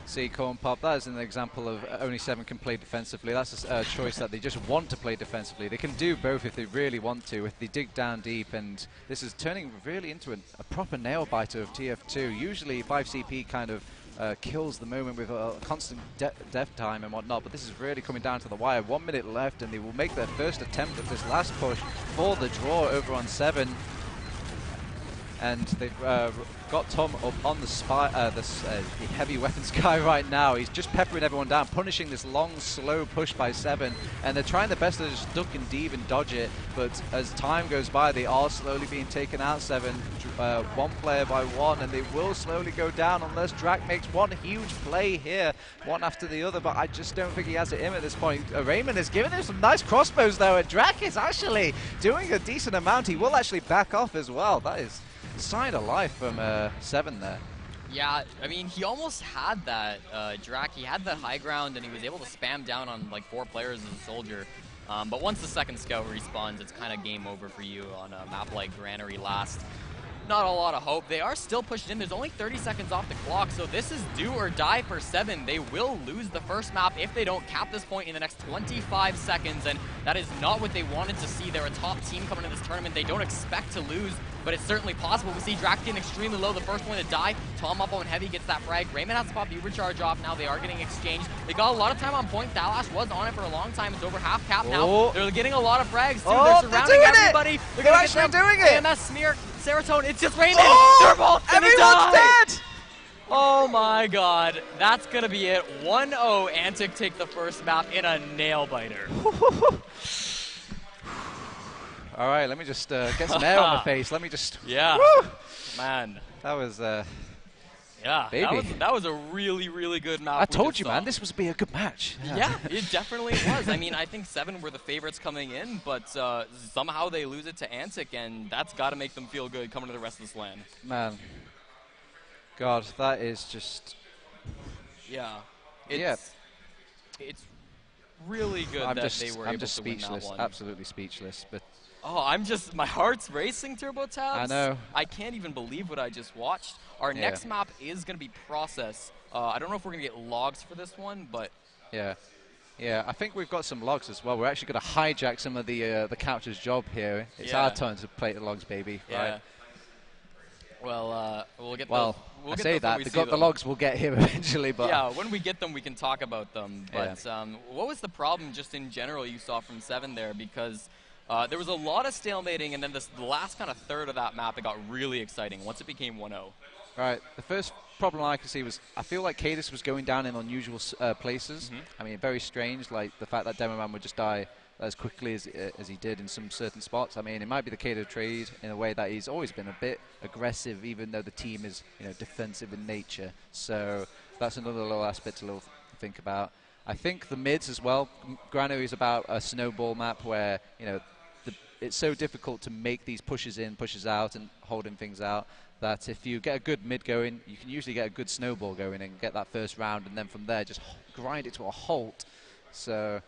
See, Cornpop, that is an example of only Se7en can play defensively. That's a choice that they just want to play defensively. They can do both if they really want to, if they dig down deep, and this is turning really into a proper nail-biter of TF2. Usually 5CP kind of kills the moment with a constant death time and whatnot, but this is really coming down to the wire. 1 minute left, and they will make their first attempt at this last push for the draw over on Se7en. And they've got Tom up on the the heavy weapons guy right now. He's just peppering everyone down, punishing this long, slow push by Se7en. And they're trying their best to just duck and deep and dodge it. But as time goes by, they are slowly being taken out, Se7en, one player by one. And they will slowly go down unless Drac makes one huge play here, one after the other. But I just don't think he has it in at this point. Raymond is giving him some nice crossbows, though. And Drac is actually doing a decent amount. He will actually back off as well. That is sign of life from Se7en there. Yeah, I mean, he almost had that, Drac. He had that high ground, and he was able to spam down on like 4 players as a soldier. But once the second scout respawns, it's kind of game over for you on a map like Granary last. Not a lot of hope. They are still pushed in. There's only 30 seconds off the clock, so this is do or die for Se7en. They will lose the first map if they don't cap this point in the next 25 seconds, and that is not what they wanted to see. They're a top team coming into this tournament. They don't expect to lose, but it's certainly possible. We see Drac getting extremely low, the first one to die. Tom up on heavy, gets that frag. Raymond has to pop the Uber charge off now. They are getting exchanged. They got a lot of time on point. Dalash was on it for a long time. It's over half cap now. They're getting a lot of frags too. Oh, they're surrounding everybody. They're actually doing it. AMS smear, Serotonin. It's just Raymond. Oh, They're both gonna everyone's die. dead. Oh my god. That's gonna be it. 1-0. ANTIC take the first map in a nail biter. All right, let me just get some air on my face. Let me just. Yeah. Woo! Man. That was. Yeah, baby. that was a really, really good map. I told you, man, this was be a good match. Yeah, it definitely was. I mean, I think Se7en were the favorites coming in, but somehow they lose it to ANTIC, and that's got to make them feel good coming to the rest of this LAN. Man. God, that is just. Yeah. It's really good they were able to win that one. Absolutely speechless. But oh, my heart's racing, TurboTabs. I know. I can't even believe what I just watched. Our next map is going to be Process. I don't know if we're going to get logs for this one, but yeah, I think we've got some logs as well. We're actually going to hijack some of the couch's job here. It's our turn to play the logs, baby. Yeah. Right? Well, we'll get well, we'll I get say that the logs we'll get here eventually, but yeah, when we get them, we can talk about them. But what was the problem, just in general, you saw from Se7en there? Because there was a lot of stalemating, and then the last kind of third of that map, it got really exciting once it became 1-0. Right, the first problem I could see was I feel like Cadis was going down in unusual places. I mean, very strange, like the fact that Demoman would just die as quickly as he did in some certain spots. I mean, it might be the Kato trade in a way that he's always been a bit aggressive, even though the team is, defensive in nature. So that's another little aspect to think about. I think the mids as well. Granary is about a snowball map where, it's so difficult to make these pushes in, pushes out, and holding things out, that if you get a good mid going, you can usually get a good snowball going and get that first round, and then from there just grind it to a halt. So,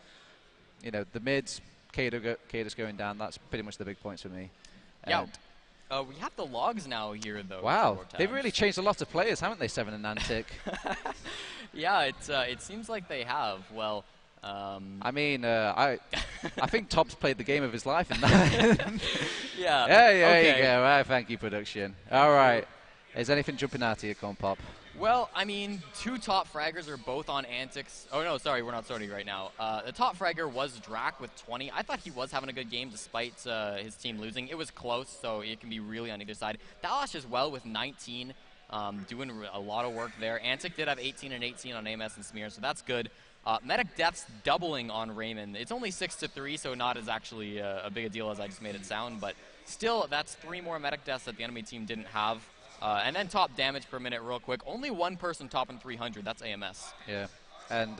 the mids, Kato's going down, that's pretty much the big points for me. Yeah. We have the logs now here, though. Wow, they've really changed a lot of players, haven't they, Se7en and ANTIC? Yeah, it seems like they have. Well, I mean, I think Top's played the game of his life in that. Yeah. There okay. you go. Right, thank you, production. All right. Is anything jumping out to you, Cornpop? Well, I mean, 2 top fraggers are both on Antics. Oh, no, sorry, we're not starting right now. The top fragger was Drac with 20. I thought he was having a good game despite his team losing. It was close, so it can be really on either side. Dalash as well with 19, doing a lot of work there. Antic did have 18 and 18 on AMS and Smear, so that's good. Medic deaths doubling on Raymond. It's only 6-3, so not as actually a big a deal as I just made it sound, but still, that's 3 more medic deaths that the enemy team didn't have. And then top damage per minute real quick. Only one person topping 300. That's AMS. Yeah. And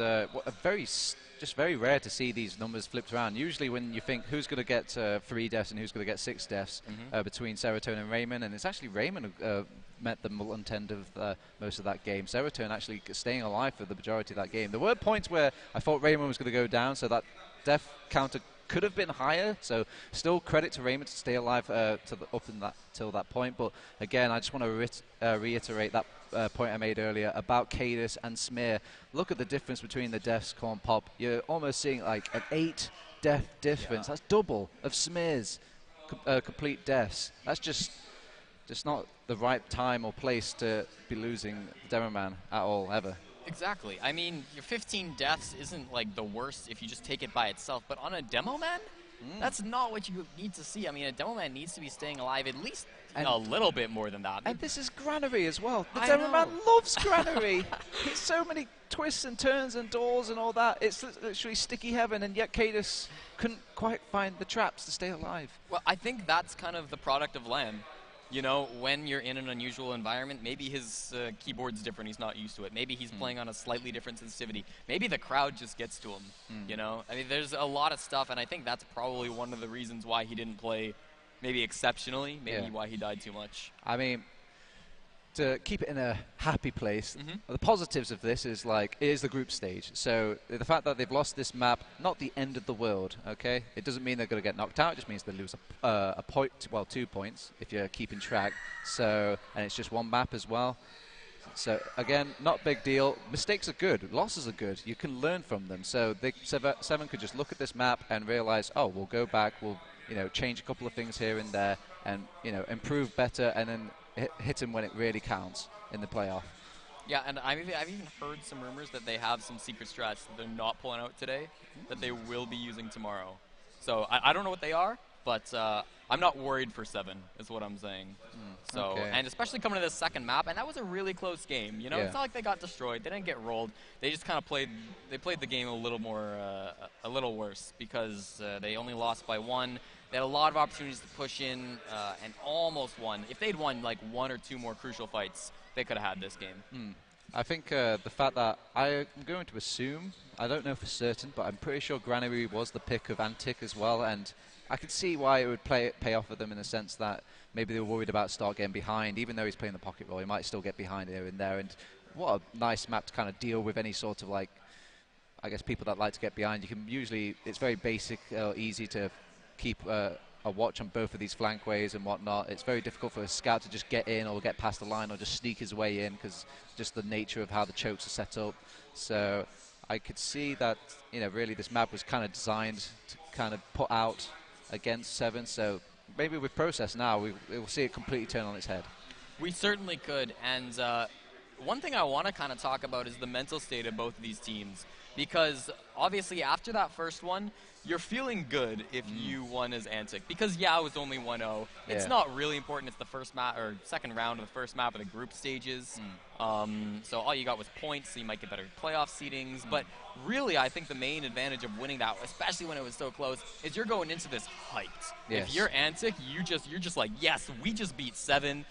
just very rare to see these numbers flipped around. Usually when you think who's going to get 3 deaths and who's going to get 6 deaths between Se7en and Raymond, and it's actually Raymond who met the mutant of most of that game. Se7en actually staying alive for the majority of that game. There were points where I thought Raymond was going to go down, so that death counter could have been higher, so still credit to Raymond to stay alive till that point. But again, I just want to reiterate that point I made earlier about Cadis and Smear. Look at the difference between the deaths, Cornpop. You're almost seeing like an 8 death difference. Yeah. That's double of Smear's complete deaths. That's just not the right time or place to be losing the Demoman at all, ever. Exactly. I mean, your 15 deaths isn't like the worst if you just take it by itself, but on a demo man, that's not what you need to see. I mean, a demo man needs to be staying alive at least a little bit more than that. And this is Granary as well. The demo man loves Granary. It's so many twists and turns and doors and all that. It's literally sticky heaven, and yet Cadis couldn't quite find the traps to stay alive. Well, I think that's kind of the product of LAN. When you're in an unusual environment, maybe his keyboard's different, he's not used to it. Maybe he's playing on a slightly different sensitivity. Maybe the crowd just gets to him, I mean, there's a lot of stuff, and I think that's probably one of the reasons why he didn't play maybe exceptionally, maybe why he died too much. I mean, to keep it in a happy place, the positives of this is like it is the group stage. So the fact that they've lost this map, not the end of the world, okay? It doesn't mean they're going to get knocked out. It just means they lose a point, well, 2 points if you're keeping track. So, and it's just one map as well. So again, not a big deal. Mistakes are good. Losses are good. You can learn from them. So Se7en could just look at this map and realize, oh, we'll go back. We'll change a couple of things here and there, and improve better, and then hit him when it really counts in the playoff. Yeah, and I've even heard some rumors that they have some secret strats that they're not pulling out today that they will be using tomorrow. So I don't know what they are, but I'm not worried for Se7en, is what I'm saying. So and especially coming to this second map, and that was a really close game. It's not like they got destroyed. They didn't get rolled. They just kind of played the game a little more, a little worse because they only lost by 1. They had a lot of opportunities to push in and almost won. If they'd won like 1 or 2 more crucial fights, they could have had this game. I think the fact that I'm going to assume, I don't know for certain, but I'm pretty sure Granary was the pick of ANTIC as well, and I could see why it would pay off for them in the sense that maybe they were worried about start getting behind. Even though he's playing the pocket role, he might still get behind here and there. And what a nice map to kind of deal with any sort of like, I guess, people that like to get behind. You can usually, it's very basic, easy to keep a watch on both of these flankways and whatnot. It's very difficult for a scout to just get in or get past the line or just sneak his way in because just the nature of how the chokes are set up. So I could see that, really this map was kind of designed to kind of put out against Se7en. So maybe with process now, we'll see it completely turn on its head. We certainly could, and one thing I want to kind of talk about is the mental state of both of these teams. Because obviously after that first one, you're feeling good if you won as ANTIC. Because, yeah, it was only 1-0. It's not really important. It's the first map or second round of the first map of the group stages. So all you got was points, so you might get better playoff seedings. But really, I think the main advantage of winning that, especially when it was so close, is you're going into this hyped. Yes. If you're ANTIC, you're just like, yes, we just beat Se7en.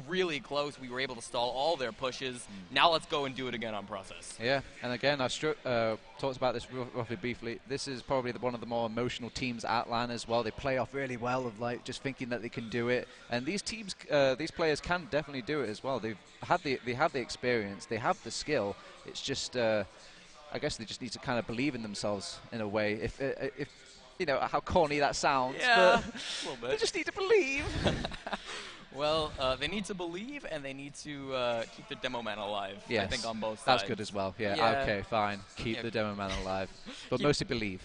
Really close. We were able to stall all their pushes. Now let's go and do it again on process. Yeah, and again, I've talked about this roughly briefly. This is probably one of the more emotional teams at LAN as well. They play off really well of like just thinking that they can do it. And these teams, these players can definitely do it as well. They have the experience, they have the skill. It's just, I guess they just need to kind of believe in themselves in a way. If you know how corny that sounds, yeah, but a little bit. they just need to believe. Well, they need to believe, and they need to keep the demo man alive. Yes. I think on both sides. That's good as well. Yeah. Okay. Fine. Keep the demo man alive, but mostly believe.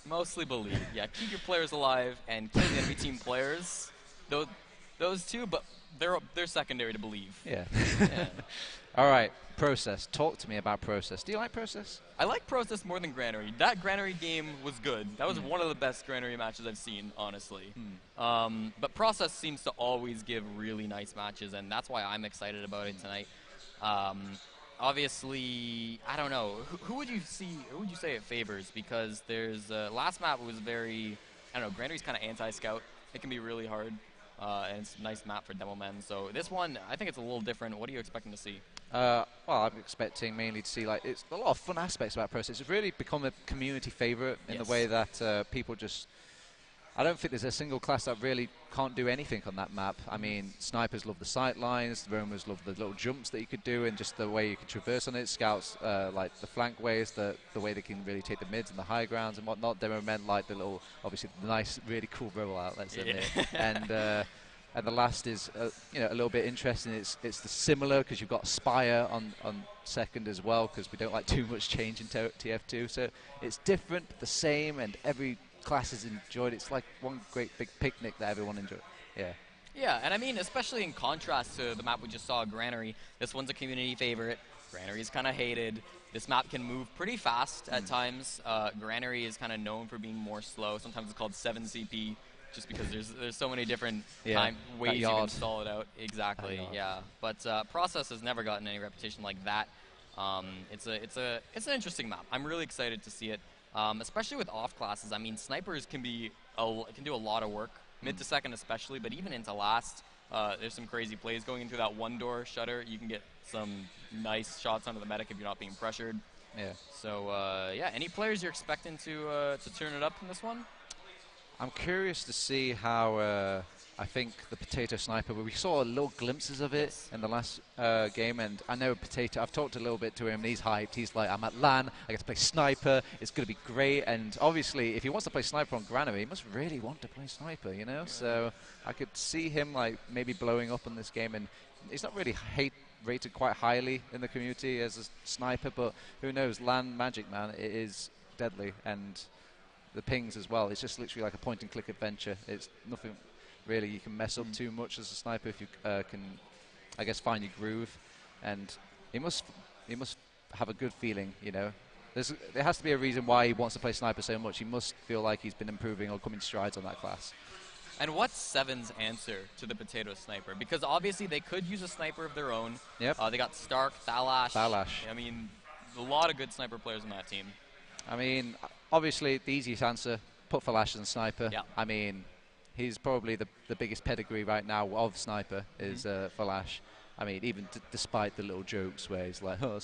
Mostly believe. Yeah. Keep your players alive and kill the enemy team players. Those two, but they're secondary to believe. Yeah. Yeah. All right. Process. Talk to me about Process. Do you like Process? I like Process more than Granary. That Granary game was good. That was one of the best Granary matches I've seen, honestly. But Process seems to always give really nice matches, and that's why I'm excited about it tonight. Obviously, I don't know. Who would you say it favors? Because there's last map was very, I don't know. Granary's kind of anti-scout. It can be really hard, and it's a nice map for demo men. So this one, I think it's a little different. What are you expecting to see? Well, I'm expecting mainly to see, like, it's a lot of fun aspects about Process. It's really become a community favorite in the way that people just... I don't think there's a single class that really can't do anything on that map. I mean, snipers love the sight lines, the roamers love the little jumps that you could do, and just the way you can traverse on it. Scouts like the flank ways, the way they can really take the mids and the high grounds and whatnot. Demo men like the little, obviously, the nice, really cool rollout, let's admit. And the last is, you know, a little bit interesting. It's the similar because you've got Spire on second as well, because we don't like too much change in TF2. So it's different, but the same, and every class is enjoyed. It's like one great big picnic that everyone enjoys. Yeah. Yeah, and I mean, especially in contrast to the map we just saw, Granary, this one's a community favorite. Granary is kind of hated. This map can move pretty fast at times. Granary is kind of known for being more slow. Sometimes it's called 7 CP. Just because there's so many different ways you can stall it out. Exactly, yeah. But Process has never gotten any reputation like that. It's an interesting map. I'm really excited to see it, especially with off classes. I mean, snipers can do a lot of work, mid to second especially, but even into last, there's some crazy plays going into that one door shutter. You can get some nice shots onto the medic if you're not being pressured. Yeah. So yeah, any players you're expecting to turn it up in this one? I'm curious to see how I think the Potato Sniper, we saw little glimpses of it in the last game, and I know Potato, I've talked a little bit to him, and he's hyped. He's like, I'm at LAN, I get to play Sniper, it's going to be great. And obviously, if he wants to play Sniper on Granary, he must really want to play Sniper, you know? So I could see him like maybe blowing up in this game, and he's not really rated quite highly in the community as a Sniper, but who knows, LAN Magic, man, it is deadly. And the pings as well, it's just literally like a point and click adventure. It's nothing really you can mess up too much as a sniper if you can, I guess, find your groove. And he must have a good feeling, you know. There has to be a reason why he wants to play sniper so much. He must feel like he's been improving or coming strides on that class. And what's Se7en's answer to the Potato Sniper? Because obviously they could use a sniper of their own. Yep. They got Stark, Thalash. Thalash. I mean, a lot of good sniper players on that team. I mean, obviously the easiest answer, put Thalash as a sniper. Yeah. I mean, he's probably the biggest pedigree right now of sniper is Thalash. I mean, even despite the little jokes where he's like, oh,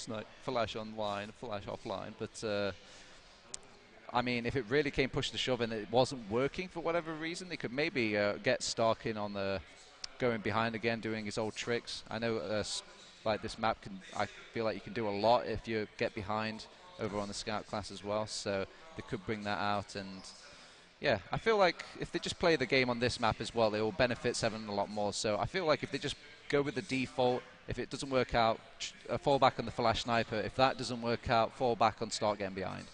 Thalash online, Thalash offline. But, I mean, if it really came push to shove and it wasn't working for whatever reason, they could maybe get Stark in on the going behind again, doing his old tricks. I know, like, this map I feel like you can do a lot if you get behind over on the scout class as well. So they could bring that out. And yeah, I feel like if they just play the game on this map as well, it will benefit Se7en a lot more. So I feel like if they just go with the default, if it doesn't work out, fall back on the Flash Sniper. If that doesn't work out, fall back on start getting behind.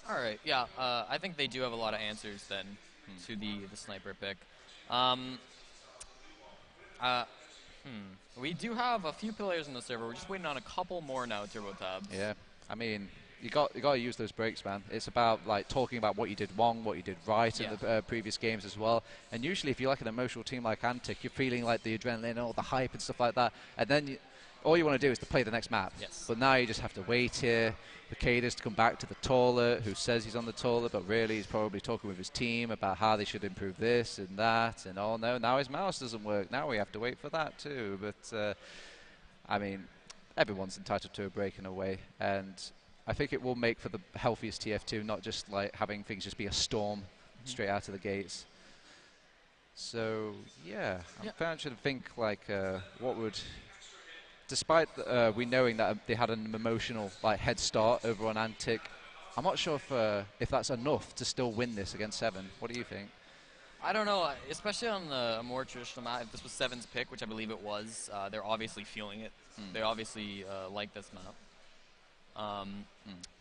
All right, yeah, I think they do have a lot of answers then to the sniper pick. We do have a few players in the server. We're just waiting on a couple more now, TurboTabs. Yeah, I mean, you got to use those breaks, man. It's about like talking about what you did wrong, what you did right in the previous games as well. And usually, if you're like an emotional team like ANTIC, you're feeling like the adrenaline and all the hype and stuff like that. And then all you want to do is to play the next map. Yes. But now you just have to wait here for Cadis to come back to the toilet, who says he's on the toilet, but really he's probably talking with his team about how they should improve this and that. And oh no, now his mouse doesn't work. Now we have to wait for that too. But I mean, everyone's entitled to a break in a way, and I think it will make for the healthiest TF2, not just like having things just be a storm straight out of the gates. So yeah, I'm trying to think like what would, despite we knowing that they had an emotional like head start over on ANTIC, I'm not sure if that's enough to still win this against Se7en. What do you think? I don't know, especially on a more traditional map. If this was Se7en's pick, which I believe it was, they're obviously feeling it. They obviously like this map.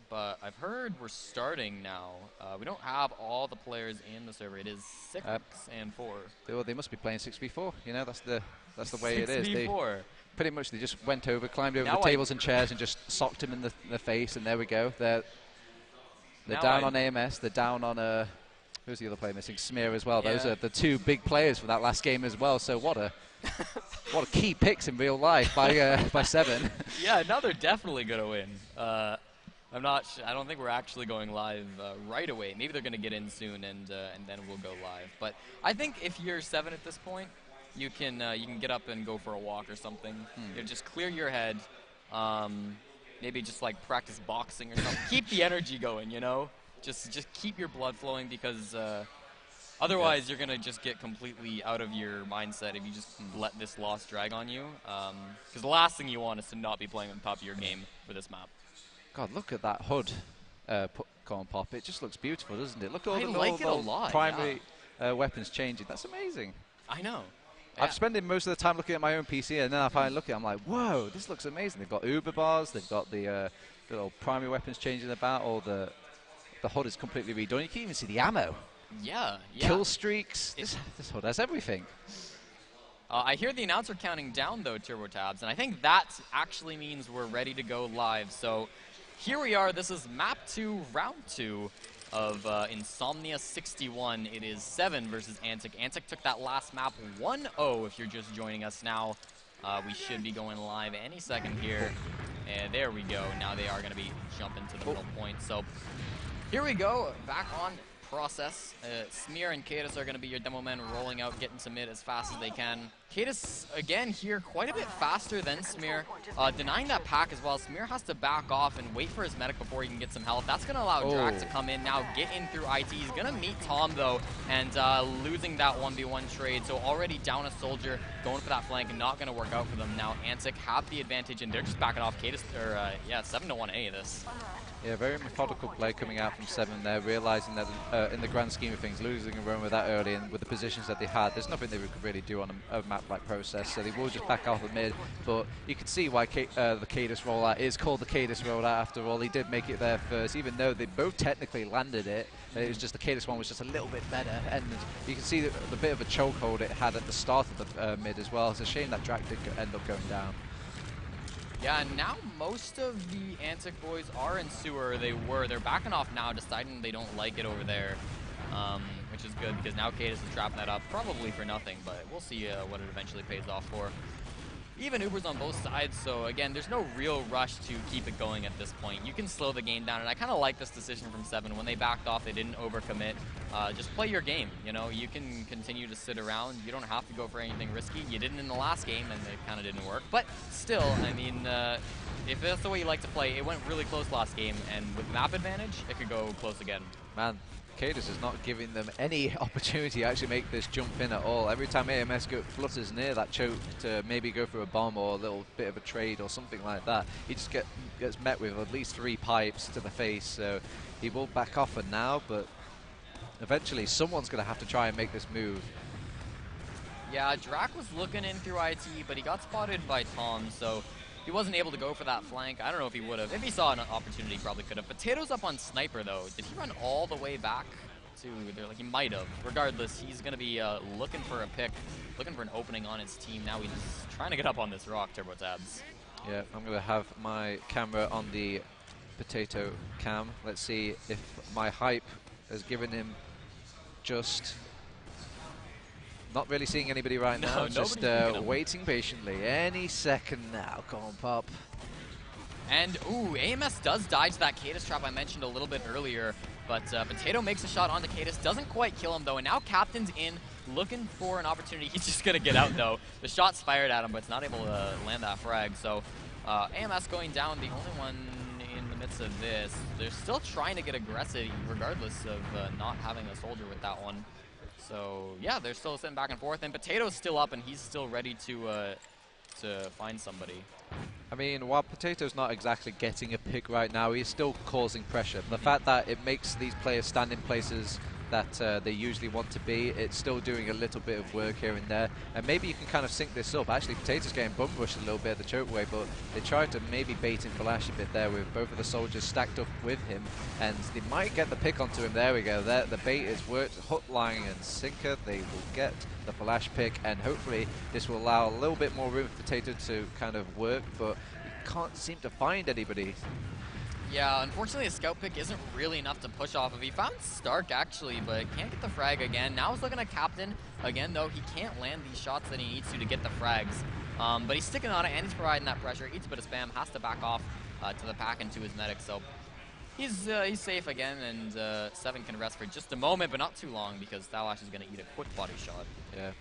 But I've heard we're starting now. We don't have all the players in the server. It is 6 and 4. They must be playing 6v4. You know, that's the way it is. 6v4. Pretty much, they just went over, climbed over the tables and chairs, and just socked him in the face, and there we go. They're down on AMS. They're down on who's the other player missing? Smear as well. Yeah. Those are the two big players for that last game as well. So what a key picks in real life by Se7en. Yeah, now they're definitely gonna win. I don't think we're actually going live right away. Maybe they're gonna get in soon, and then we'll go live. But I think if you're Se7en at this point, you can get up and go for a walk or something. You know, just clear your head. Maybe just like practice boxing or something. Keep the energy going, you know. Just keep your blood flowing, because otherwise you're gonna just get completely out of your mindset if you just let this loss drag on you. Because the last thing you want is to not be playing on top of your game for this map. God, look at that HUD, Cornpop. It just looks beautiful, doesn't it? Look at all the primary weapons changing. That's amazing. I know. Yeah. I'm spending most of the time looking at my own PC, and then I finally look at it, I'm like, whoa, this looks amazing. They've got Uber bars, they've got the little primary weapons changing about, all the HUD is completely redone. You can even see the ammo. Yeah. Kill streaks. This HUD has everything. I hear the announcer counting down, though, TurboTabs, and I think that actually means we're ready to go live. So here we are. This is map 2, round 2 of Insomnia61. It is Se7en versus ANTIC. ANTIC took that last map 1-0 if you're just joining us now. We should be going live any second here. And there we go. Now they are going to be jumping to the middle point. So here we go. Back on process. Smear and Cadis are going to be your demo men, rolling out, getting to mid as fast as they can. Cadis, again, here quite a bit faster than Smear, denying that pack as well. Smear has to back off and wait for his medic before he can get some health. That's going to allow Drac to come in now, get in through IT. He's going to meet Tom, though, and losing that 1v1 trade. So already down a soldier, going for that flank, and not going to work out for them. Now ANTIC have the advantage, and they're just backing off. Cadis, or yeah, 7-1A this. Yeah, very methodical play coming out from Se7en there, realizing that in the grand scheme of things, losing a run with that early and with the positions that they had, there's nothing they could really do on a map like Process, so they will just back off the mid. But you can see why the Cadis rollout is called the Cadis rollout after all. He did make it there first, even though they both technically landed it. It was just the Cadis one was just a little bit better, and you can see the bit of a chokehold it had at the start of the mid as well. It's a shame that Drac did end up going down. Yeah, and now most of the ANTIC boys are in sewer. They're backing off now, deciding they don't like it over there, which is good because now Cadis is trapping that up, probably for nothing, but we'll see what it eventually pays off for. Even Uber's on both sides, so again, there's no real rush to keep it going at this point. You can slow the game down, and I kind of like this decision from Se7en. When they backed off, they didn't overcommit. Just play your game, you know? You can continue to sit around. You don't have to go for anything risky. You didn't in the last game, and it kind of didn't work. But still, I mean, if that's the way you like to play, it went really close last game, and with map advantage, it could go close again. Man, Cadis is not giving them any opportunity to actually make this jump in at all. Every time AMS flutters near that choke to maybe go for a bomb or a little bit of a trade or something like that, he just gets met with at least 3 pipes to the face. So he will back off for now, but eventually someone's going to have to try and make this move. Yeah, Drac was looking in through IT, but he got spotted by Tom, so he wasn't able to go for that flank. I don't know if he would have. If he saw an opportunity, he probably could have. Potato's up on Sniper, though. Did he run all the way back TF2. They're like, he might have. Regardless, he's going to be looking for a pick, looking for an opening on his team. Now he's trying to get up on this rock, TurboTabs. Yeah, I'm going to have my camera on the potato cam. Let's see if my hype has given him just... Not really seeing anybody right now, just waiting patiently. Any second now, Cornpop. And, ooh, AMS does die to that Cadis trap I mentioned a little bit earlier, but Potato makes a shot onto Cadis, doesn't quite kill him though, and now Captain's in, looking for an opportunity. He's just gonna get out though. The shot's fired at him, but it's not able to land that frag, so AMS going down, the only one in the midst of this. They're still trying to get aggressive, regardless of not having a soldier with that one. So, yeah, they're still sitting back and forth, and Potato's still up, and he's still ready to find somebody. I mean, while Potato's not exactly getting a pick right now, he's still causing pressure. The fact that it makes these players stand in places that they usually want to be, it's still doing a little bit of work here and there. And maybe you can kind of sync this up. Actually, Potato's getting bum rushed a little bit at the chokeway, but they tried to maybe bait him Flash a bit there with both of the soldiers stacked up with him. And they might get the pick onto him. There we go. There, the bait is worked. Hook, line, and sinker. They will get the Flash pick, and hopefully this will allow a little bit more room for Potato to kind of work, but he can't seem to find anybody. Yeah, unfortunately a scout pick isn't really enough to push off of. He found Stark actually, but can't get the frag again. Now he's looking at Captain again though. He can't land these shots that he needs to get the frags. But he's sticking on it and he's providing that pressure. Eats a bit of spam, has to back off to the pack and to his medic. So he's safe again, and Se7en can rest for just a moment, but not too long because Thalash is going to eat a quick body shot. Yeah.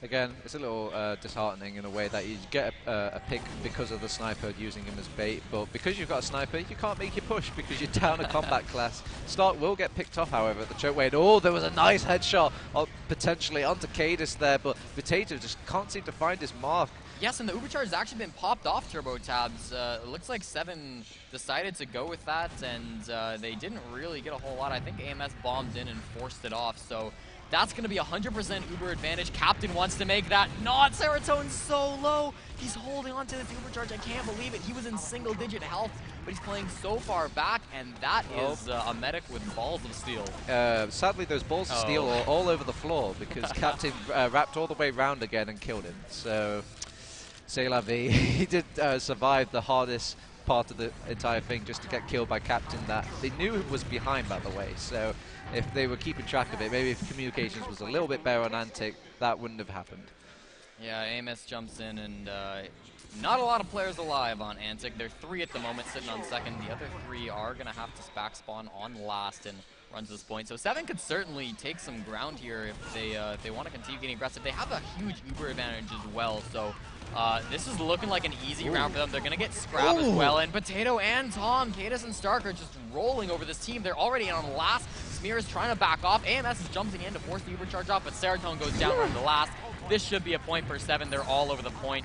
Again, it's a little disheartening in a way that you get a pick because of the sniper using him as bait, but because you've got a sniper, you can't make your push because you're down a combat class. Stark will get picked off, however, at the chokeway. And oh, there was a nice headshot potentially onto Cadis there, but Potato just can't seem to find his mark. Yes, and the Ubercharge has actually been popped off TurboTabs. It looks like Se7en decided to go with that, and they didn't really get a whole lot. I think AMS bombed in and forced it off, so that's going to be 100% Uber advantage. Captain wants to make that. Not Serotonin's so low. He's holding on to this Ubercharge. I can't believe it. He was in single-digit health, but he's playing so far back, and that is a medic with balls of steel. Sadly, those balls of steel are all over the floor because Captain wrapped all the way round again and killed him. So, c'est la vie. He did survive the hardest part of the entire thing just to get killed by Captain that they knew was behind, by the way. So if they were keeping track of it, maybe if communications was a little bit better on ANTIC, that wouldn't have happened. Yeah, AMS jumps in, and not a lot of players alive on ANTIC. They're 3 at the moment, sitting on second. The other 3 are going to have to back spawn on last and run to this point. So Se7en could certainly take some ground here if they want to continue getting aggressive. They have a huge Uber advantage as well, so this is looking like an easy round for them. They're going to get Scrap as well, and Potato and Tom, Cadis and Stark are just rolling over this team. They're already on last. Smear is trying to back off. AMS is jumping in to force the Uber charge off, but Serotonin goes down right to last. This should be a point for Se7en. They're all over the point.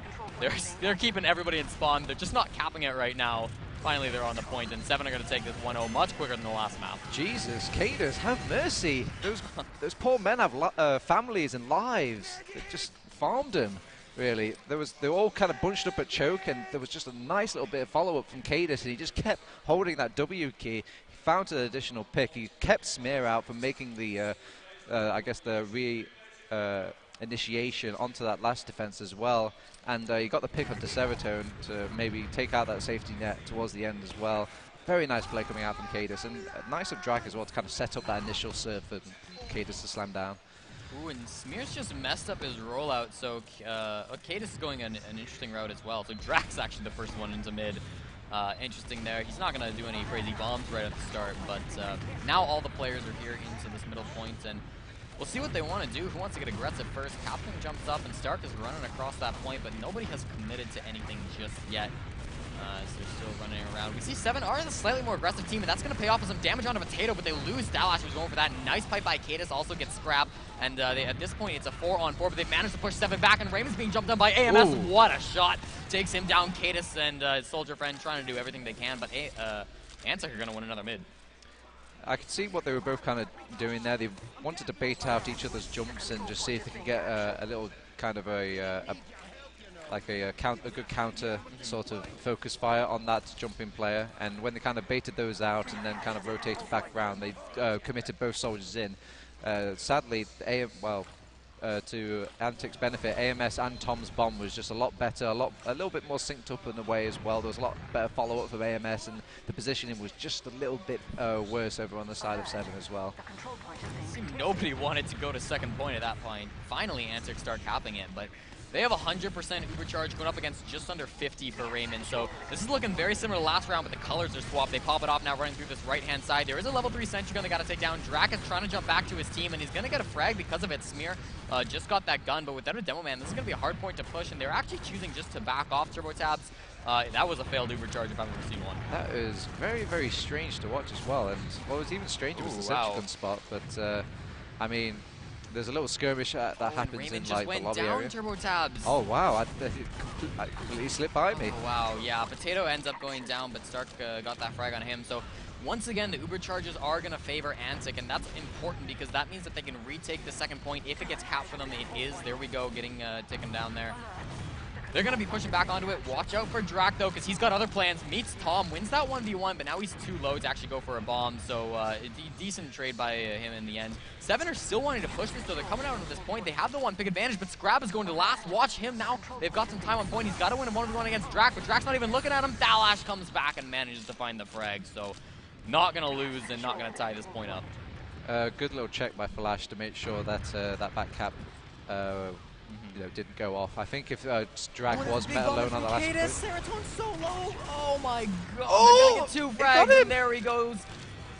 They're keeping everybody in spawn. They're just not capping it right now. Finally, they're on the point, and Se7en are going to take this 1-0 much quicker than the last map. Jesus, Cadis, have mercy. Those poor men have families and lives. They just farmed them, really. They were all kind of bunched up at choke, and there was just a nice little bit of follow-up from Cadis, and he just kept holding that W key. He found an additional pick. He kept Smear out from making the, I guess, the initiation onto that last defense as well, and he got the pick onto Serotonin to maybe take out that safety net towards the end as well. Very nice play coming out from Cadis, and nice of Drag as well to kind of set up that initial serve for Cadis to slam down. Ooh, and Smear's just messed up his rollout, so Cadis is going an interesting route as well. So Drax actually the first one into mid. Interesting there. He's not going to do any crazy bombs right at the start, but now all the players are here into this middle point, and we'll see what they want to do. Who wants to get aggressive first? Captain jumps up, and Stark is running across that point, but nobody has committed to anything just yet. So they're still running around. We see Se7en are the slightly more aggressive team, and that's going to pay off with some damage onto Potato, but they lose. Dalash was going for that. Nice pipe by Cadis, also gets scrapped, and at this point it's a 4-on-4, but they managed to push Se7en back, and Raymond's being jumped on by AMS. Ooh. What a shot. Takes him down. Cadis and his soldier friend trying to do everything they can, but ANTIC are going to win another mid. I could see what they were both kind of doing there. They wanted to bait out each other's jumps and just see if they could get a little kind of a good counter sort of focus fire on that jumping player. And when they kind of baited those out and then kind of rotated back around, they committed both soldiers in. Sadly, to ANTIC's benefit, AMS and Tom's bomb was just a lot better, a little bit more synced up in a way as well. There was a lot better follow-up from AMS, and the positioning was just a little bit worse over on the side of Se7en as well. Seemed nobody wanted to go to second point at that point. Finally, ANTIC start capping it, but they have 100% Uber charge going up against just under 50 for Raymond. So this is looking very similar to last round, but the colors are swapped. They pop it off now running through this right-hand side. There is a level 3 sentry gun they got to take down. Drak is trying to jump back to his team, and he's going to get a frag because of it. Smear just got that gun, but without a demo man, this is going to be a hard point to push, and they're actually choosing just to back off TurboTabs. That was a failed Uber charge if I've ever seen one. That is very, very strange to watch as well, and what was even stranger was the sentry gun spot, but I mean, there's a little skirmish that happens in like the lobby area. TurboTabs. Oh wow, I completely slipped by me. Oh, wow, yeah, Potato ends up going down, but Stark got that frag on him. So once again, the Uber charges are going to favor ANTIC, and that's important because that means that they can retake the second point if it gets capped for them. It is. There we go, getting taken down there. They're going to be pushing back onto it. Watch out for Drak, though, because he's got other plans. Meets Tom, wins that 1v1, but now he's too low to actually go for a bomb. So decent trade by him in the end. Se7en are still wanting to push this, so they're coming out at this point. They have the one pick advantage, but Scrab is going to last. Watch him now. They've got some time on point. He's got to win a 1v1 against Drak, but Drak's not even looking at him. Thalash comes back and manages to find the frag. So not going to lose and not going to tie this point up. Good little check by Flash to make sure that that back cap didn't go off. I think if Drak was met alone on the last point. Serotone's so low. Oh my god. Oh, get 2 frags, and there he goes.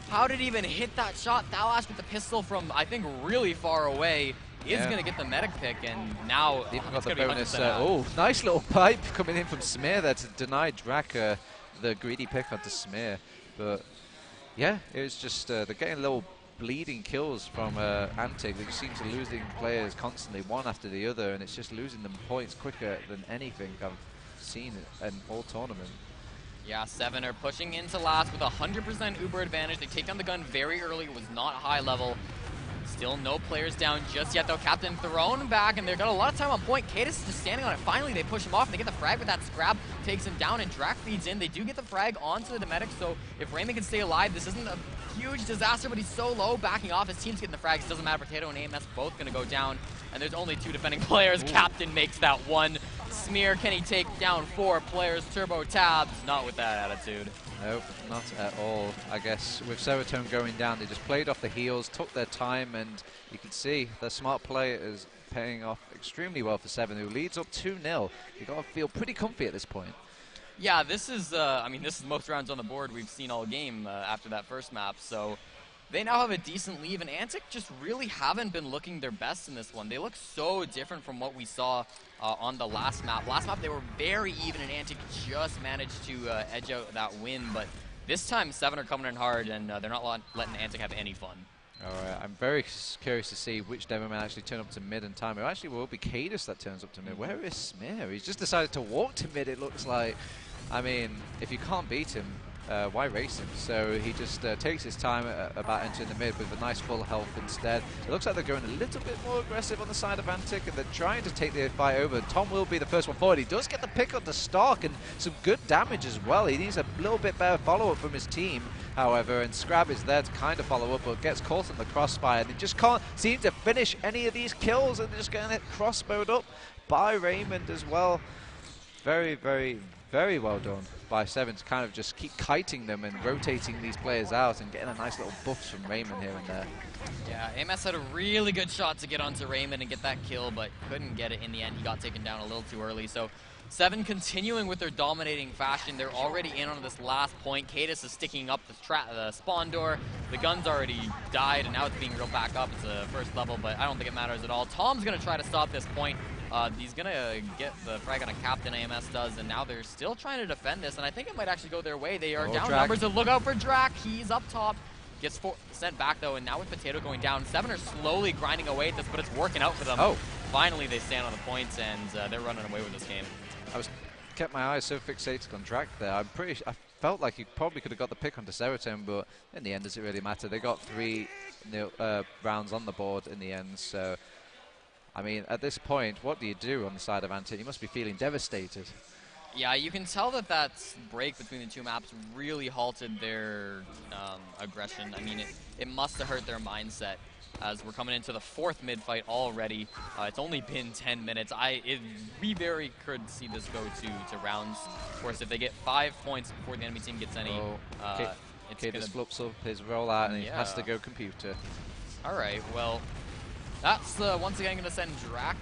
How did he even hit that shot? Thalash with the pistol from, I think, really far away is going to get the medic pick, and now even got the bonus. Oh, nice little pipe coming in from Smear there to deny Drak the greedy pick onto Smear. But yeah, it was just they're getting a little bleeding kills from ANTIC. They seem to losing players constantly, one after the other, and it's just losing them points quicker than anything I've seen in all tournament. Yeah, Se7en are pushing into last with 100% Uber advantage. They take down the gun very early. It was not high level. Still no players down just yet, though. Captain thrown back, and they've got a lot of time on point. Cadis is just standing on it. Finally, they push him off. They get the frag with that Scrab. Takes him down, and Drak feeds in. They do get the frag onto the medic, so if Raymond can stay alive, this isn't a huge disaster, but he's so low, backing off. His team's getting the frags. Doesn't matter. Potato and AMS both going to go down, and there's only 2 defending players. Ooh. Captain makes that one. Smear, can he take down 4 players? TurboTabs, not with that attitude. Nope, not at all. I guess with Serotonin going down, they just played off the heels, took their time, and you can see the smart play is paying off extremely well for Se7en, who leads up 2-0. You got to feel pretty comfy at this point. Yeah, this is, I mean, this is most rounds on the board we've seen all game after that first map, so they now have a decent lead, and ANTIC just really haven't been looking their best in this one. They look so different from what we saw on the last map. Last map, they were very even, and ANTIC just managed to edge out that win, but this time, Se7en are coming in hard, and they're not letting ANTIC have any fun. All right, I'm very curious to see which demo man actually turn up to mid in time. It actually will be Cadis that turns up to mid. Where is Smear? He's just decided to walk to mid, it looks like. I mean, if you can't beat him, why race him? So he just takes his time about entering the mid with a nice full health instead. It looks like they're going a little bit more aggressive on the side of ANTIC, and they're trying to take the fight over. Tom will be the first one forward. He does get the pick on the Stark and some good damage as well. He needs a little bit better follow-up from his team, however, and Scrab is there to kind of follow up, but gets caught in the crossfire. And they just can't seem to finish any of these kills, and they're just getting it crossbowed up by Raymond as well. Very, very, very well done by Se7en to kind of just keep kiting them and rotating these players out and getting a nice little buffs from Raymond here and there. Yeah, AMS had a really good shot to get onto Raymond and get that kill, but couldn't get it in the end. He got taken down a little too early. So Se7en continuing with their dominating fashion. They're already in on this last point. Cadis is sticking up the spawn door. The gun's already died, and now it's being reeled back up. It's a first level, but I don't think it matters at all. Tom's going to try to stop this point. He's going to get the frag on a Captain, AMS does, and now they're still trying to defend this, and I think it might actually go their way. They are down Drak. Numbers, and look out for Drak. He's up top. Gets sent back, though, and now with Potato going down, Se7en are slowly grinding away at this, but it's working out for them. Oh. Finally, they stand on the points, and they're running away with this game. Kept my eyes so fixated on Drak there. I felt like he probably could have got the pick onto Serotonin, but in the end, does it really matter? They got 3 rounds on the board in the end, so I mean, at this point, what do you do on the side of ANTIC? You must be feeling devastated. Yeah, you can tell that that break between the 2 maps really halted their aggression. I mean, it must have hurt their mindset. as we're coming into the 4th mid fight already. It's only been 10 minutes. We very could see this go to rounds. Of course, if they get 5 points before the enemy team gets any, it's Cadis flips up his rollout and he has to go computer. All right, well, that's once again going to send Drac